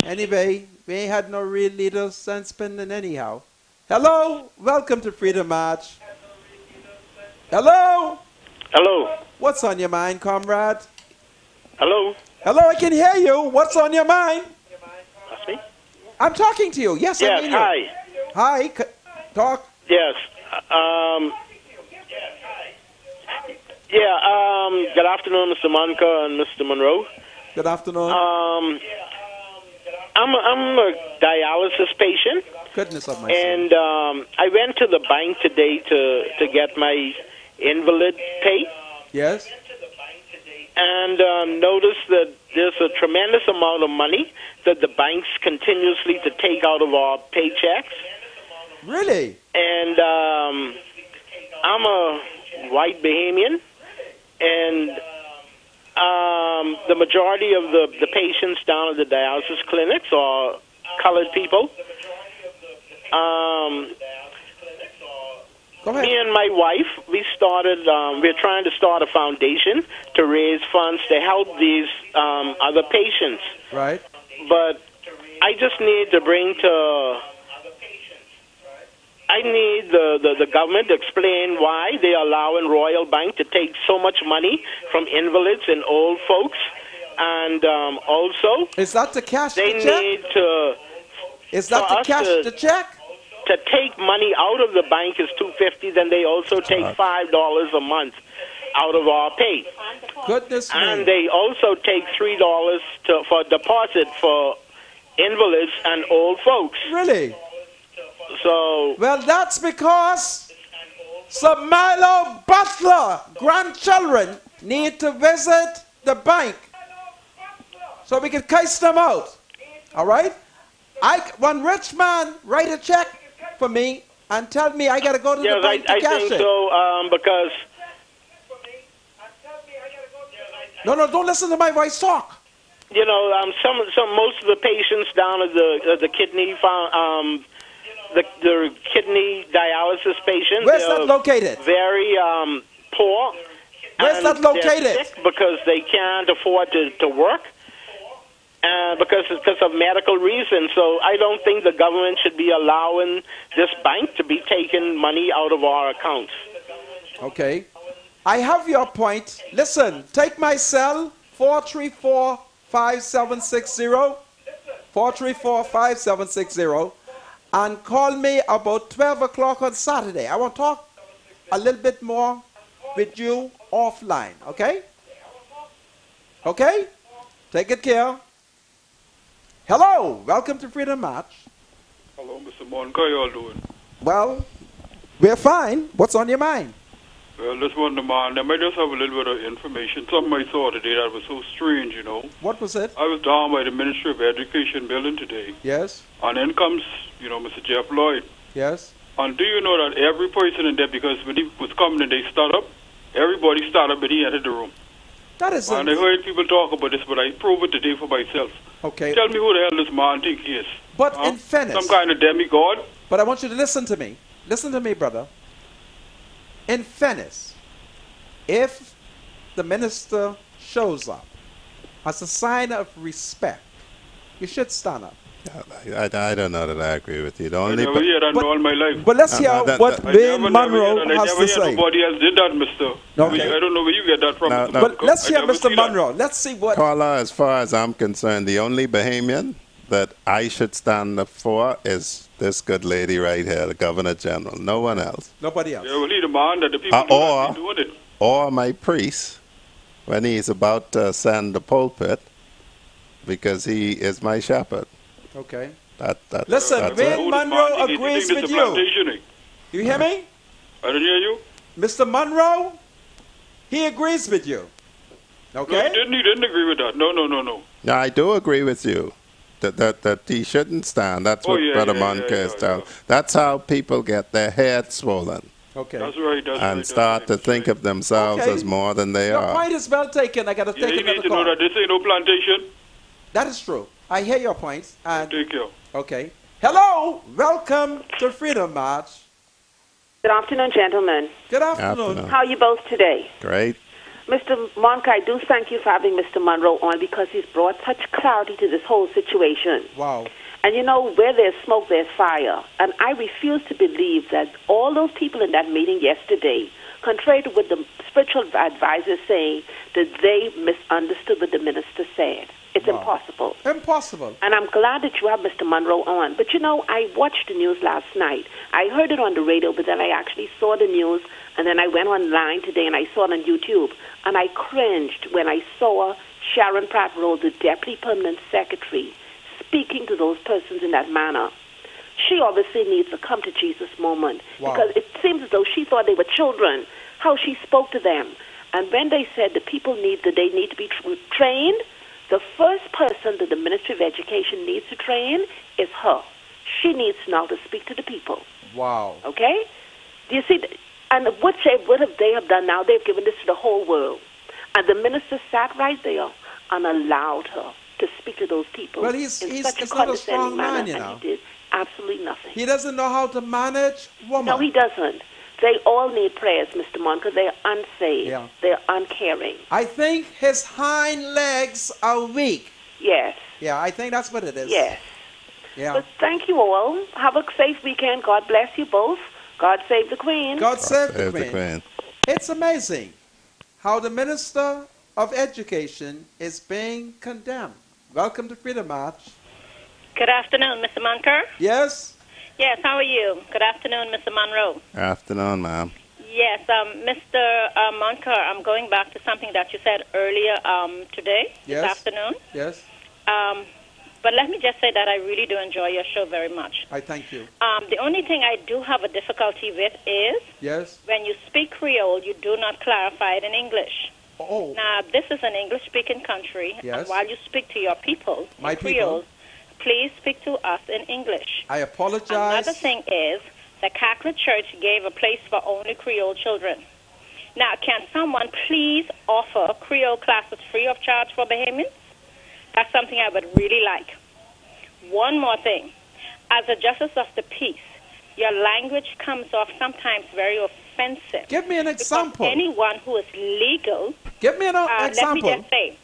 Speaker 2: Anyway, we ain't had no real leaders since Finland anyhow. Hello, welcome to Freedom March. Hello,
Speaker 9: Hello.
Speaker 2: what's on your mind, comrade?
Speaker 9: Hello.
Speaker 2: Hello, I can hear you. What's on your mind?
Speaker 9: That's me?
Speaker 2: I'm talking to you. Yes, I
Speaker 9: Yes,
Speaker 2: mean you.
Speaker 9: hi.
Speaker 2: Hi, talk.
Speaker 9: Yes. Good afternoon, Mr. Monica and Mr. Monroe.
Speaker 2: Good afternoon.
Speaker 9: I'm a dialysis patient,
Speaker 2: Goodness of my soul.
Speaker 9: and I went to the bank today to get my invalid pay,
Speaker 2: Yes?
Speaker 9: and noticed that there's a tremendous amount of money that the banks continuously to take out of our paychecks.
Speaker 2: Really?
Speaker 9: And I'm a white Bahamian, and the majority of the patients down at the dialysis clinics are colored people.
Speaker 2: Go ahead.
Speaker 9: Me and my wife, we're trying to start a foundation to raise funds to help these other patients.
Speaker 2: Right.
Speaker 9: But I just need to I need the government to explain why they are allowing Royal Bank to take so much money from invalids and old folks. And also,
Speaker 2: Is that to cash
Speaker 9: they
Speaker 2: the check?
Speaker 9: need to...
Speaker 2: Is that
Speaker 9: for
Speaker 2: to
Speaker 9: us
Speaker 2: cash the check?
Speaker 9: To take money out of the bank is $250. Then they also take $5 a month out of our pay.
Speaker 2: Goodness me.
Speaker 9: And they also take $3 for deposit for invalids and old folks.
Speaker 2: Really?
Speaker 9: So,
Speaker 2: Well, that's because some Milo Butler grandchildren need to visit the bank so we can case them out. All right? One rich man write a check for me and tell me I got to go to the
Speaker 9: yes,
Speaker 2: bank to
Speaker 9: I
Speaker 2: cash
Speaker 9: think
Speaker 2: it.
Speaker 9: so, because...
Speaker 2: No, don't listen to my voice talk.
Speaker 9: You know, most of the patients down at the kidney the kidney dialysis patients.
Speaker 2: Where's that located?
Speaker 9: Very poor.
Speaker 2: Where's
Speaker 9: and
Speaker 2: that located?
Speaker 9: They're sick because they can't afford to work, because of medical reasons. So I don't think the government should be allowing this bank to be taking money out of our accounts.
Speaker 2: Okay. I have your point. Listen, take my cell, 434-5760, 434-5760, and call me about 12 o'clock on Saturday. I want to talk a little bit more with you offline, okay? Okay? Take good care. Hello, welcome to Freedom March.
Speaker 10: Hello, Mr. Monk. How y'all doing?
Speaker 2: Well, we're fine. What's on your mind?
Speaker 10: Well, this one, the man, I might just have a little bit of information. Something I saw today that was so strange, you know.
Speaker 2: What was it?
Speaker 10: I was down by the Ministry of Education building today.
Speaker 2: Yes,
Speaker 10: And in comes, Mr. Jeff Lloyd.
Speaker 2: yes.
Speaker 10: And do you know that every person in there, because when he was coming and they stood up, everybody stood up and he entered the room.
Speaker 2: That is
Speaker 10: And I heard people talk about this, but I proved it today for myself.
Speaker 2: okay.
Speaker 10: Tell me who the hell this man think he is.
Speaker 2: But
Speaker 10: Huh?
Speaker 2: in fairness,
Speaker 10: Some kind of demigod?
Speaker 2: but I want you to listen to me. Listen to me, brother. In fairness, if the minister shows up as a sign of respect, you should stand up.
Speaker 6: I don't know that I agree with you. The
Speaker 10: I
Speaker 6: only
Speaker 10: never hear that in all my life.
Speaker 2: But let's hear what Wayne Monroe has to say.
Speaker 10: Nobody else did that, mister.
Speaker 2: Okay.
Speaker 10: I don't know where you get that from.
Speaker 2: But let's hear Mr. Monroe. Let's see what...
Speaker 6: Caller, as far as I'm concerned, the only Bahamian that I should stand up for is this good lady right here, the Governor General. No one else.
Speaker 2: Nobody else.
Speaker 10: Yeah, well, he demand that the people doing it.
Speaker 6: Or my priest, when he's about to ascend the pulpit, because he is my shepherd.
Speaker 2: Okay.
Speaker 6: Listen,
Speaker 2: Wayne Monroe agrees with you. You hear me?
Speaker 10: I don't hear you.
Speaker 2: Mr. Monroe, he agrees with you. Okay?
Speaker 10: No, he didn't agree with that. No.
Speaker 6: No, I do agree with you that he shouldn't stand. That's what Brother Monk is telling. That's how people get their heads swollen.
Speaker 2: Okay.
Speaker 10: That's right.
Speaker 6: And start to think of themselves as more than they are.
Speaker 2: Your point is well taken. I got to take another
Speaker 10: you need to
Speaker 2: call.
Speaker 10: know that this ain't no plantation.
Speaker 2: That is true. I hear your points. And
Speaker 10: take care.
Speaker 2: Okay. Hello. Welcome to Freedom March.
Speaker 11: Good afternoon, gentlemen.
Speaker 2: Good afternoon.
Speaker 11: How are you both today?
Speaker 6: Great.
Speaker 11: Mr. Monk, I do thank you for having Mr. Monroe on because he's brought such clarity to this whole situation.
Speaker 2: Wow.
Speaker 11: And you know, where there's smoke, there's fire. And I refuse to believe that all those people in that meeting yesterday, contrary to what the spiritual advisors say, that they misunderstood what the minister said. It's impossible.
Speaker 2: Impossible.
Speaker 11: And I'm glad that you have Mr. Monroe on. But you know, I watched the news last night. I heard it on the radio, but then I actually saw the news, and then I went online today and I saw it on YouTube. And I cringed when I saw Sharon Pratt Rose, the Deputy Permanent Secretary, speaking to those persons in that manner. She obviously needs a come to Jesus moment.
Speaker 2: Wow.
Speaker 11: Because it seems as though she thought they were children, how she spoke to them. And when they said the people need to be trained, the first person that the Ministry of Education needs to train is her. She needs now to speak to the people.
Speaker 2: Wow.
Speaker 11: Okay? Do you see? And what have they have done now? They've given this to the whole world. And the minister sat right there and allowed her to speak to those people.
Speaker 2: Well, he's
Speaker 11: such
Speaker 2: not a strong man, you know.
Speaker 11: And he did absolutely nothing.
Speaker 2: He doesn't know how to manage women.
Speaker 11: No, he doesn't. They all need prayers, Mr. Monk, they're unsaved.
Speaker 2: Yeah.
Speaker 11: They're uncaring.
Speaker 2: I think his hind legs are weak.
Speaker 11: Yes.
Speaker 2: Yeah, I think that's what it is.
Speaker 11: Yes.
Speaker 2: Yeah.
Speaker 11: But thank you all. Have a safe weekend. God bless you both. God save the Queen.
Speaker 2: God save the Queen. It's amazing how the Minister of Education is being condemned. Welcome to Freedom March.
Speaker 12: Good afternoon, Mr. Monker.
Speaker 2: Yes?
Speaker 12: Yes, how are you? Good afternoon, Mr. Monroe.
Speaker 6: Afternoon, ma'am.
Speaker 12: Yes, Mr. Monker, I'm going back to something that you said earlier today, this afternoon.
Speaker 2: Yes.
Speaker 12: But let me just say that I really do enjoy your show very much.
Speaker 2: I thank you.
Speaker 12: The only thing I do have a difficulty with is when you speak Creole, you do not clarify it in English.
Speaker 2: Oh.
Speaker 12: Now, this is an English-speaking country, and while you speak to your people in Creole, please speak to us in English.
Speaker 2: I apologize.
Speaker 12: Another thing is, the Catholic Church gave a place for only Creole children. Now, can someone please offer Creole classes free of charge for Bahamians? That's something I would really like. One more thing. As a justice of the peace, your language comes off sometimes very offensive.
Speaker 2: Give me an example.
Speaker 12: Anyone who is legal...
Speaker 2: Give me an example.
Speaker 12: Let me just say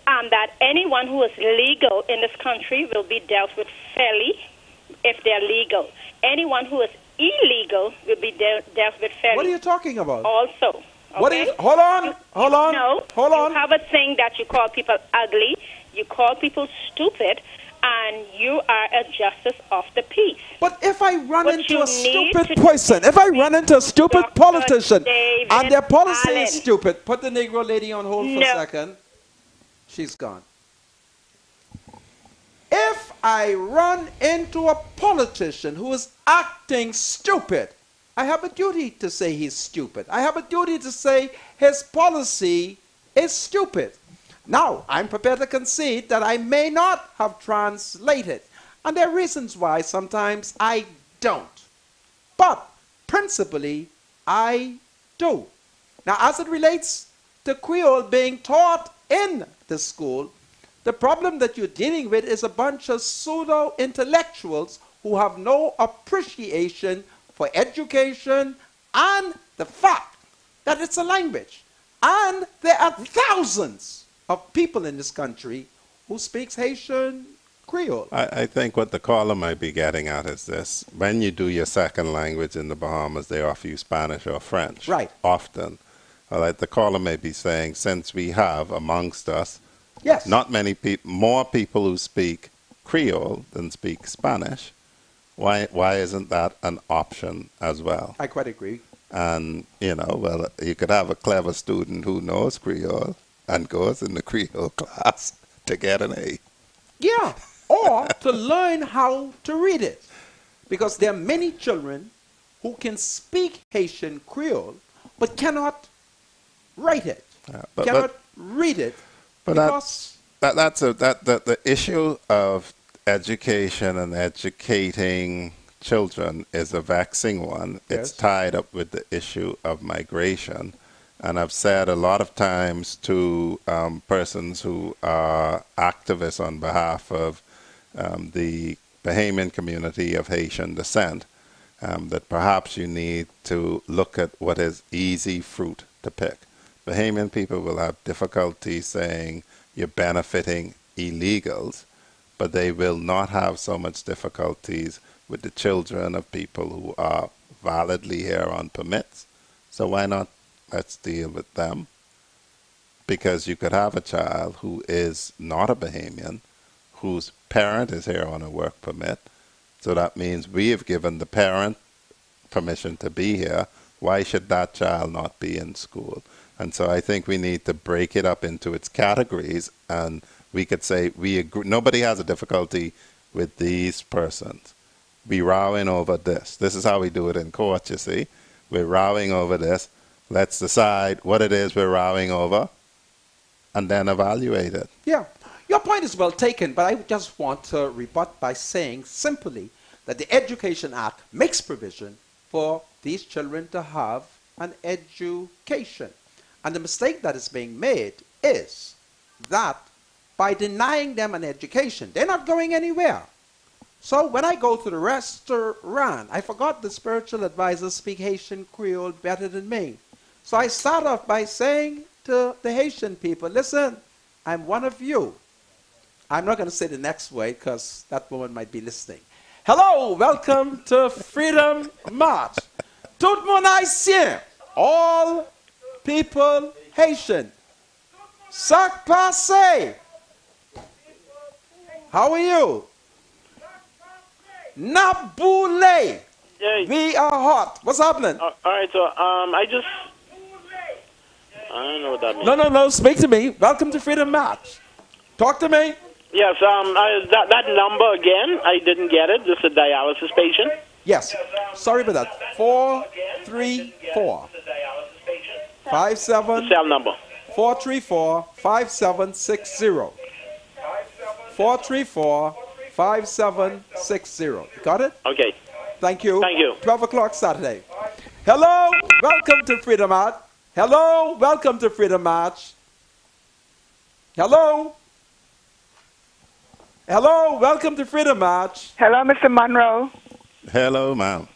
Speaker 12: that anyone who is legal in this country will be dealt with fairly if they're legal. Anyone who is illegal will be dealt with fairly.
Speaker 2: What are you talking about?
Speaker 12: Also. Okay?
Speaker 2: What is... Hold on. Hold on.
Speaker 12: No.
Speaker 2: Hold on.
Speaker 12: You have a thing that you call people ugly, you call people stupid, and you are a justice of the peace.
Speaker 2: But if I run into a stupid person, if I run into a stupid politician, and their policy is stupid, put the Negro lady on hold for a second. She's gone. If I run into a politician who is acting stupid, I have a duty to say he's stupid. I have a duty to say his policy is stupid. Now, I'm prepared to concede that I may not have translated. And there are reasons why sometimes I don't. But principally, I do. Now, as it relates to Creole being taught in the school, the problem that you're dealing with is a bunch of pseudo-intellectuals who have no appreciation for education and the fact that it's a language. And there are thousands of people in this country who speaks Haitian, Creole.
Speaker 6: I think what the caller might be getting at is this. When you do your second language in the Bahamas, they offer you Spanish or French.
Speaker 2: Right.
Speaker 6: Often. All right, the caller may be saying, since we have amongst us
Speaker 2: Yes.
Speaker 6: not many people, more people who speak Creole than speak Spanish, why isn't that an option as well?
Speaker 2: I quite agree.
Speaker 6: And, you know, well, you could have a clever student who knows Creole and goes in the Creole class to get an A.
Speaker 2: Yeah, or to learn how to read it. Because there are many children who can speak Haitian Creole but cannot write it, cannot read it.
Speaker 6: But
Speaker 2: because
Speaker 6: the issue of education and educating children is a vexing one.
Speaker 2: Yes.
Speaker 6: It's tied up with the issue of migration. And I've said a lot of times to persons who are activists on behalf of the Bahamian community of Haitian descent, that perhaps you need to look at what is easy fruit to pick. Bahamian people will have difficulty saying you're benefiting illegals, but they will not have so much difficulties with the children of people who are validly here on permits. So why not let's deal with them? Because you could have a child who is not a Bahamian, whose parent is here on a work permit. So that means we have given the parent permission to be here. Why should that child not be in school? And so I think we need to break it up into its categories, and we could say we agree. Nobody has a difficulty with these persons. We rowing over this. This is how we do it in court, you see. We're rowing over this. Let's decide what it is we're rowing over and then evaluate it.
Speaker 2: Yeah, your point is well taken, but I just want to rebut by saying simply that the Education Act makes provision for these children to have an education. And the mistake that is being made is that by denying them an education, they're not going anywhere. So when I go to the restaurant, I forgot the spiritual advisors speak Haitian Creole better than me. So I start off by saying to the Haitian people, listen, I'm one of you. I'm not going to say the next word because that woman might be listening. Hello, welcome to Freedom March. Tout le monde haïtien, all people Haitian. Sac passe. How are you? Naboule. We are hot. What's happening?
Speaker 9: All right, so I don't know what that means.
Speaker 2: No. Speak to me. Welcome to Freedom March. Talk to me.
Speaker 9: Yes, that number again, I didn't get it. This is a dialysis patient.
Speaker 2: Yes. Sorry about that. 434 57
Speaker 9: cell number.
Speaker 2: 434 5760. 434 5760. Got it?
Speaker 9: Okay.
Speaker 2: Thank you.
Speaker 9: Thank you.
Speaker 2: 12 o'clock Saturday. Hello, welcome to Freedom March. Hello, welcome to Freedom March. Hello. Hello, welcome to Freedom March.
Speaker 13: Hello, Mr. Monroe.
Speaker 6: Hello, ma'am.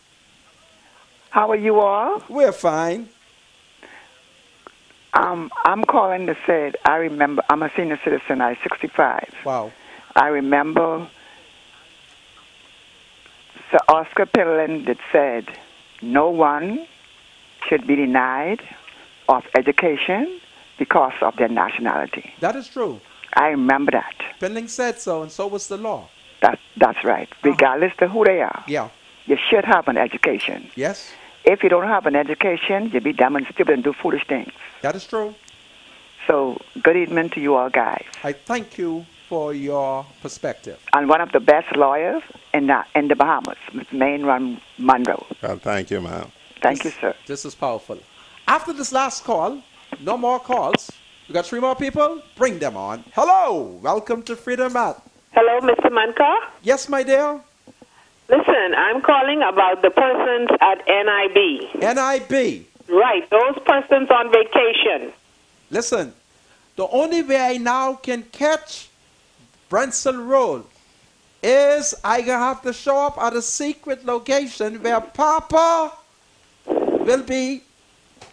Speaker 13: How are you all?
Speaker 2: We're fine.
Speaker 13: I'm calling to say I remember, I'm a senior citizen, I'm 65.
Speaker 2: Wow.
Speaker 13: I remember Sir Oscar Pillen that said, no one should be denied of education because of their nationality.
Speaker 2: That is true.
Speaker 13: I remember that.
Speaker 2: Pending said so, and so was the law.
Speaker 13: That's right. Regardless of who they are.
Speaker 2: Yeah.
Speaker 13: You should have an education.
Speaker 2: Yes.
Speaker 13: If you don't have an education, you'll be dumb and stupid and do foolish things.
Speaker 2: That is true.
Speaker 13: So, good evening to you all guys.
Speaker 2: I thank you for your perspective.
Speaker 13: And one of the best lawyers in the Bahamas, Mr. Main Monroe.
Speaker 6: Well, thank you, ma'am.
Speaker 13: Thank you, sir.
Speaker 2: This is powerful. After this last call, no more calls. We got 3 more people. Bring them on. Hello. Welcome to Freedom March.
Speaker 14: Hello, Mr. Manka?
Speaker 2: Yes, my dear.
Speaker 14: Listen, I'm calling about the persons at NIB.
Speaker 2: NIB.
Speaker 14: Right, those persons on vacation.
Speaker 2: Listen, the only way I now can catch Brensel Road is I gonna have to show up at a secret location where Papa will be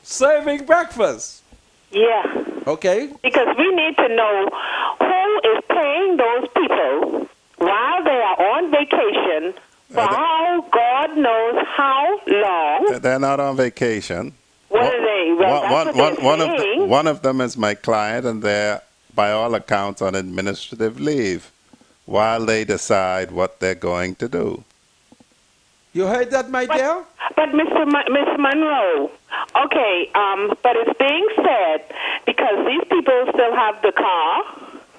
Speaker 2: serving breakfast.
Speaker 14: Yeah.
Speaker 2: Okay.
Speaker 14: Because we need to know who is paying those people
Speaker 6: They're not on vacation.
Speaker 14: What are they? Well, that's what they're saying.
Speaker 6: One of them is my client, and they're, by all accounts, on administrative leave while they decide what they're going to do.
Speaker 2: You heard that, my dear?
Speaker 14: But Mr. Monroe, okay, but it's being said because these people still have the car.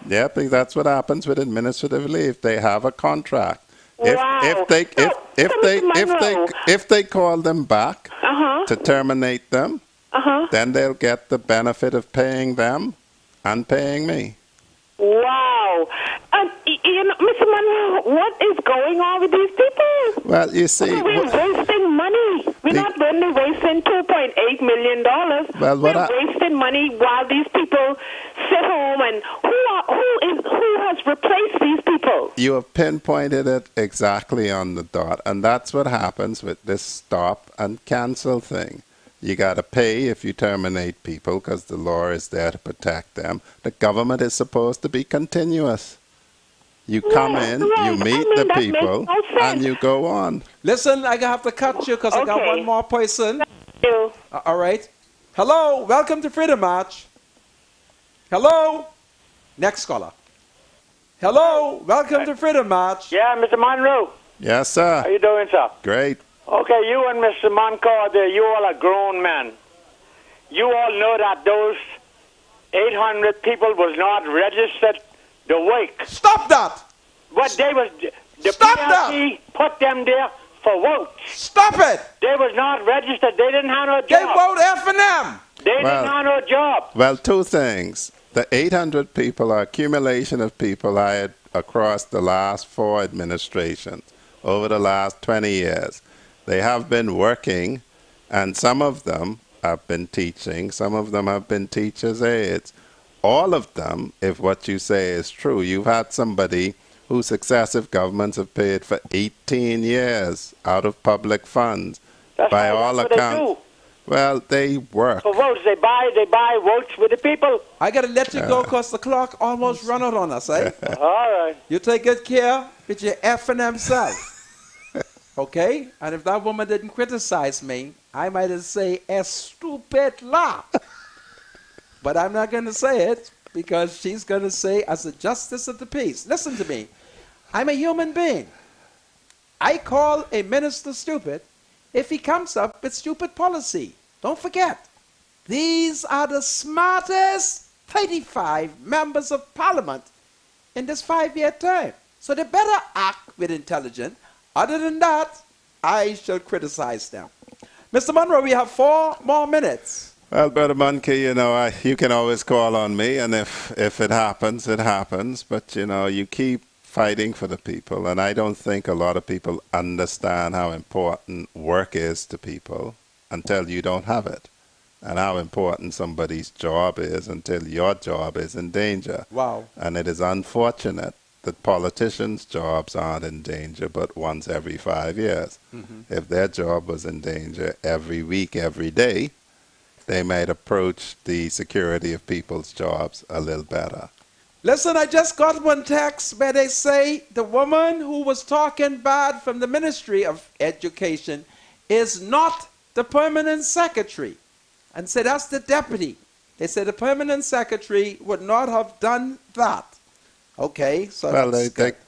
Speaker 6: Yeah, that's what happens with administrative leave. They have a contract.
Speaker 14: Wow.
Speaker 6: If they call them back to terminate them, then they'll get the benefit of paying them and paying me.
Speaker 14: Wow. You know, Mr. Monroe, what is going on with these people?
Speaker 6: Well, you see...
Speaker 14: We're wasting money. We're not only wasting $2.8 million.
Speaker 6: Well,
Speaker 14: we're wasting money while these people sit home. And who has replaced these people?
Speaker 6: You have pinpointed it exactly on the dot. And that's what happens with this stop and cancel thing. You got to pay if you terminate people because the law is there to protect them. The government is supposed to be continuous. You come in, you meet the people, and you go on.
Speaker 2: Listen, I have to cut you because I got one more person.
Speaker 14: Thank you.
Speaker 2: All right. Hello, welcome to Freedom March. Hello. Next caller. Hello, welcome to Freedom March.
Speaker 15: Yeah, Mr. Monroe.
Speaker 6: Yes, sir.
Speaker 15: How you doing, sir?
Speaker 6: Great.
Speaker 15: Okay, you and Mr. Moncar, you all are grown men. You all know that those 800 people was not registered to work.
Speaker 2: Stop that!
Speaker 15: But they was the
Speaker 2: Stop
Speaker 15: PLC put them there for votes.
Speaker 2: Stop it!
Speaker 15: They was not registered. They didn't have no job.
Speaker 2: They vote F&M.
Speaker 15: They didn't have no job.
Speaker 6: Well, two things. The 800 people are accumulation of people I had across the last 4 administrations over the last 20 years. They have been working, and some of them have been teaching. Some of them have been teachers' aides. All of them, if what you say is true, you've had somebody who successive governments have paid for 18 years out of public funds.
Speaker 15: That's
Speaker 6: by all accounts. Well, they work.
Speaker 15: For votes, they buy votes with the people.
Speaker 2: I got to let you go because the clock almost run out on us, eh?
Speaker 15: All right.
Speaker 2: You take good care with your F&M self. Okay? And if that woman didn't criticize me, I might have said a stupid lie. But I'm not going to say it because she's going to say as a justice of the peace. Listen to me. I'm a human being. I call a minister stupid if he comes up with stupid policy. Don't forget, these are the smartest 35 members of parliament in this 5-year term. So they better act with intelligence. Other than that, I shall criticize them. Mr. Monroe, we have 4 more minutes.
Speaker 6: Well, Brother Monkey, you know, you can always call on me, and if it happens, it happens. But, you know, you keep fighting for the people, and I don't think a lot of people understand how important work is to people until you don't have it, and how important somebody's job is until your job is in danger.
Speaker 2: Wow.
Speaker 6: And it is unfortunate that politicians' jobs aren't in danger but once every 5 years. If their job was in danger every week, every day, they might approach the security of people's jobs a little better.
Speaker 2: Listen, I just got one text where they say the woman who was talking bad from the Ministry of Education is not the permanent secretary. And said that's the deputy. They said the permanent secretary would not have done that. Okay, so
Speaker 6: well,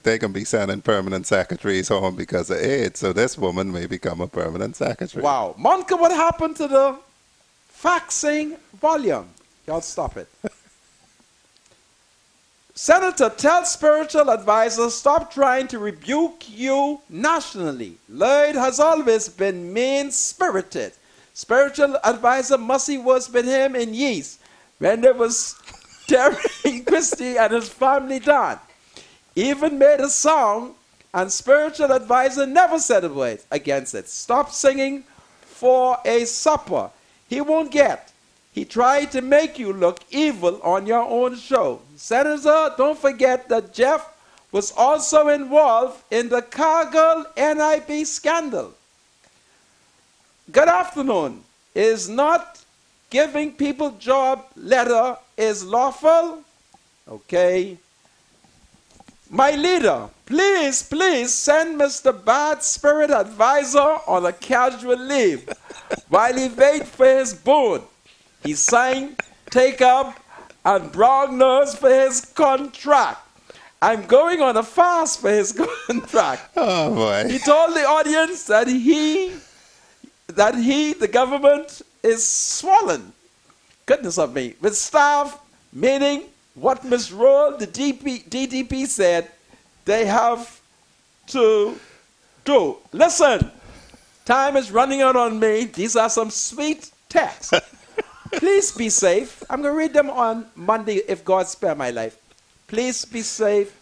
Speaker 6: they can be sending permanent secretaries home because of AIDS, so this woman may become a permanent secretary.
Speaker 2: Wow. Monica, what happened to the faxing volume? Y'all stop it. Senator, tell spiritual advisors stop trying to rebuke you nationally. Lloyd has always been mean-spirited. Spiritual advisor Mussy was with him in Yeast when there was Terry Christie and his family down. Even made a song, and spiritual advisor never said a word against it. Stop singing for a supper. He won't get. He tried to make you look evil on your own show. Senator, don't forget that Jeff was also involved in the Cargill NIB scandal. Good afternoon. Is not giving people job letter is lawful? Okay. My leader, please send Mr. Bad Spirit Advisor on a casual leave. while he wait for his board, he signed, take up, and brown nose for his contract. I'm going on a fast for his contract.
Speaker 6: Oh, boy.
Speaker 2: He told the audience that the government is swollen. Goodness of me. With staff, meaning what Ms. Roll, the DDP said, they have to do. Listen, time is running out on me. These are some sweet texts. Please be safe. I'm going to read them on Monday if God spare my life. Please be safe.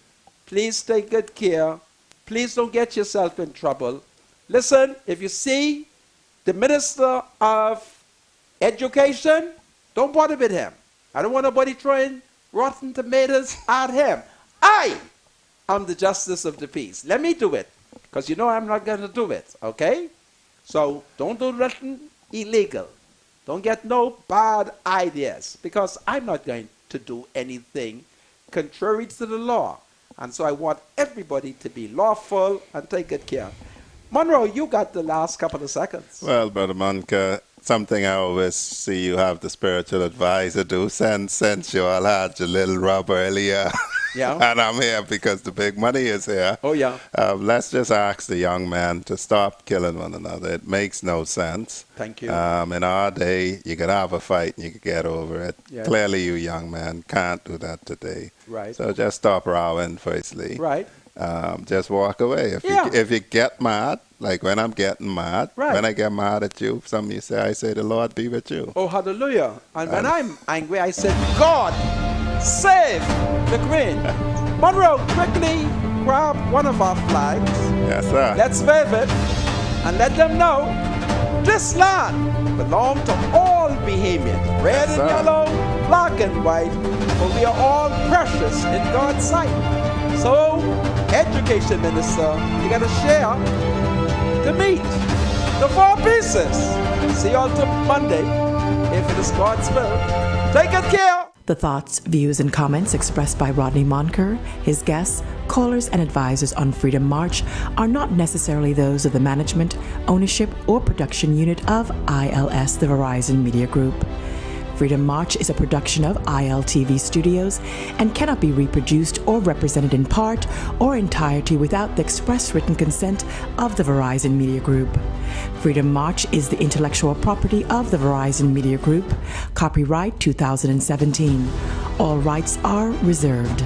Speaker 2: Please take good care. Please don't get yourself in trouble. Listen, if you see the Minister of Education, don't bother with him. I don't want nobody throwing rotten tomatoes at him. I am the justice of the peace. Let me do it, because you know I'm not going to do it, okay? So don't do nothing illegal. Don't get no bad ideas, because I'm not going to do anything contrary to the law. And so I want everybody to be lawful and take good care. Monroe, you got the last couple of seconds.
Speaker 6: Well, Brother Monka, something I always see you have the spiritual advisor do, since you all had your little rub earlier.
Speaker 2: Yeah.
Speaker 6: And I'm here because the big money is here.
Speaker 2: Oh, yeah.
Speaker 6: Let's just ask the young man to stop killing one another. It makes no sense.
Speaker 2: Thank you.
Speaker 6: In our day, you could have a fight and you could get over it.
Speaker 2: Yes.
Speaker 6: Clearly, you young man can't do that today.
Speaker 2: Right.
Speaker 6: So just stop rowing, firstly.
Speaker 2: Right.
Speaker 6: Just walk away. If you get mad, like when I'm getting mad,
Speaker 2: Right.
Speaker 6: when I get mad at you, something you say, I say, the Lord be with you.
Speaker 2: Oh, hallelujah. And when I'm angry, I said, God, save the Queen. Monroe, quickly grab one of our flags.
Speaker 6: Yes, sir.
Speaker 2: Let's wave it and let them know this land belongs to all Bahamians. Red and yellow, black and white, for we are all precious in God's sight. So, Education Minister, you got to share the meat, the 4 pieces. See you all till Monday, if it is God's will. Take good care.
Speaker 1: The thoughts, views, and comments expressed by Rodney Monker, his guests, callers, and advisors on Freedom March are not necessarily those of the management, ownership, or production unit of ILS, the Verizon Media Group. Freedom March is a production of ILTV Studios and cannot be reproduced or represented in part or entirety without the express written consent of the Verizon Media Group. Freedom March is the intellectual property of the Verizon Media Group. Copyright 2017. All rights are reserved.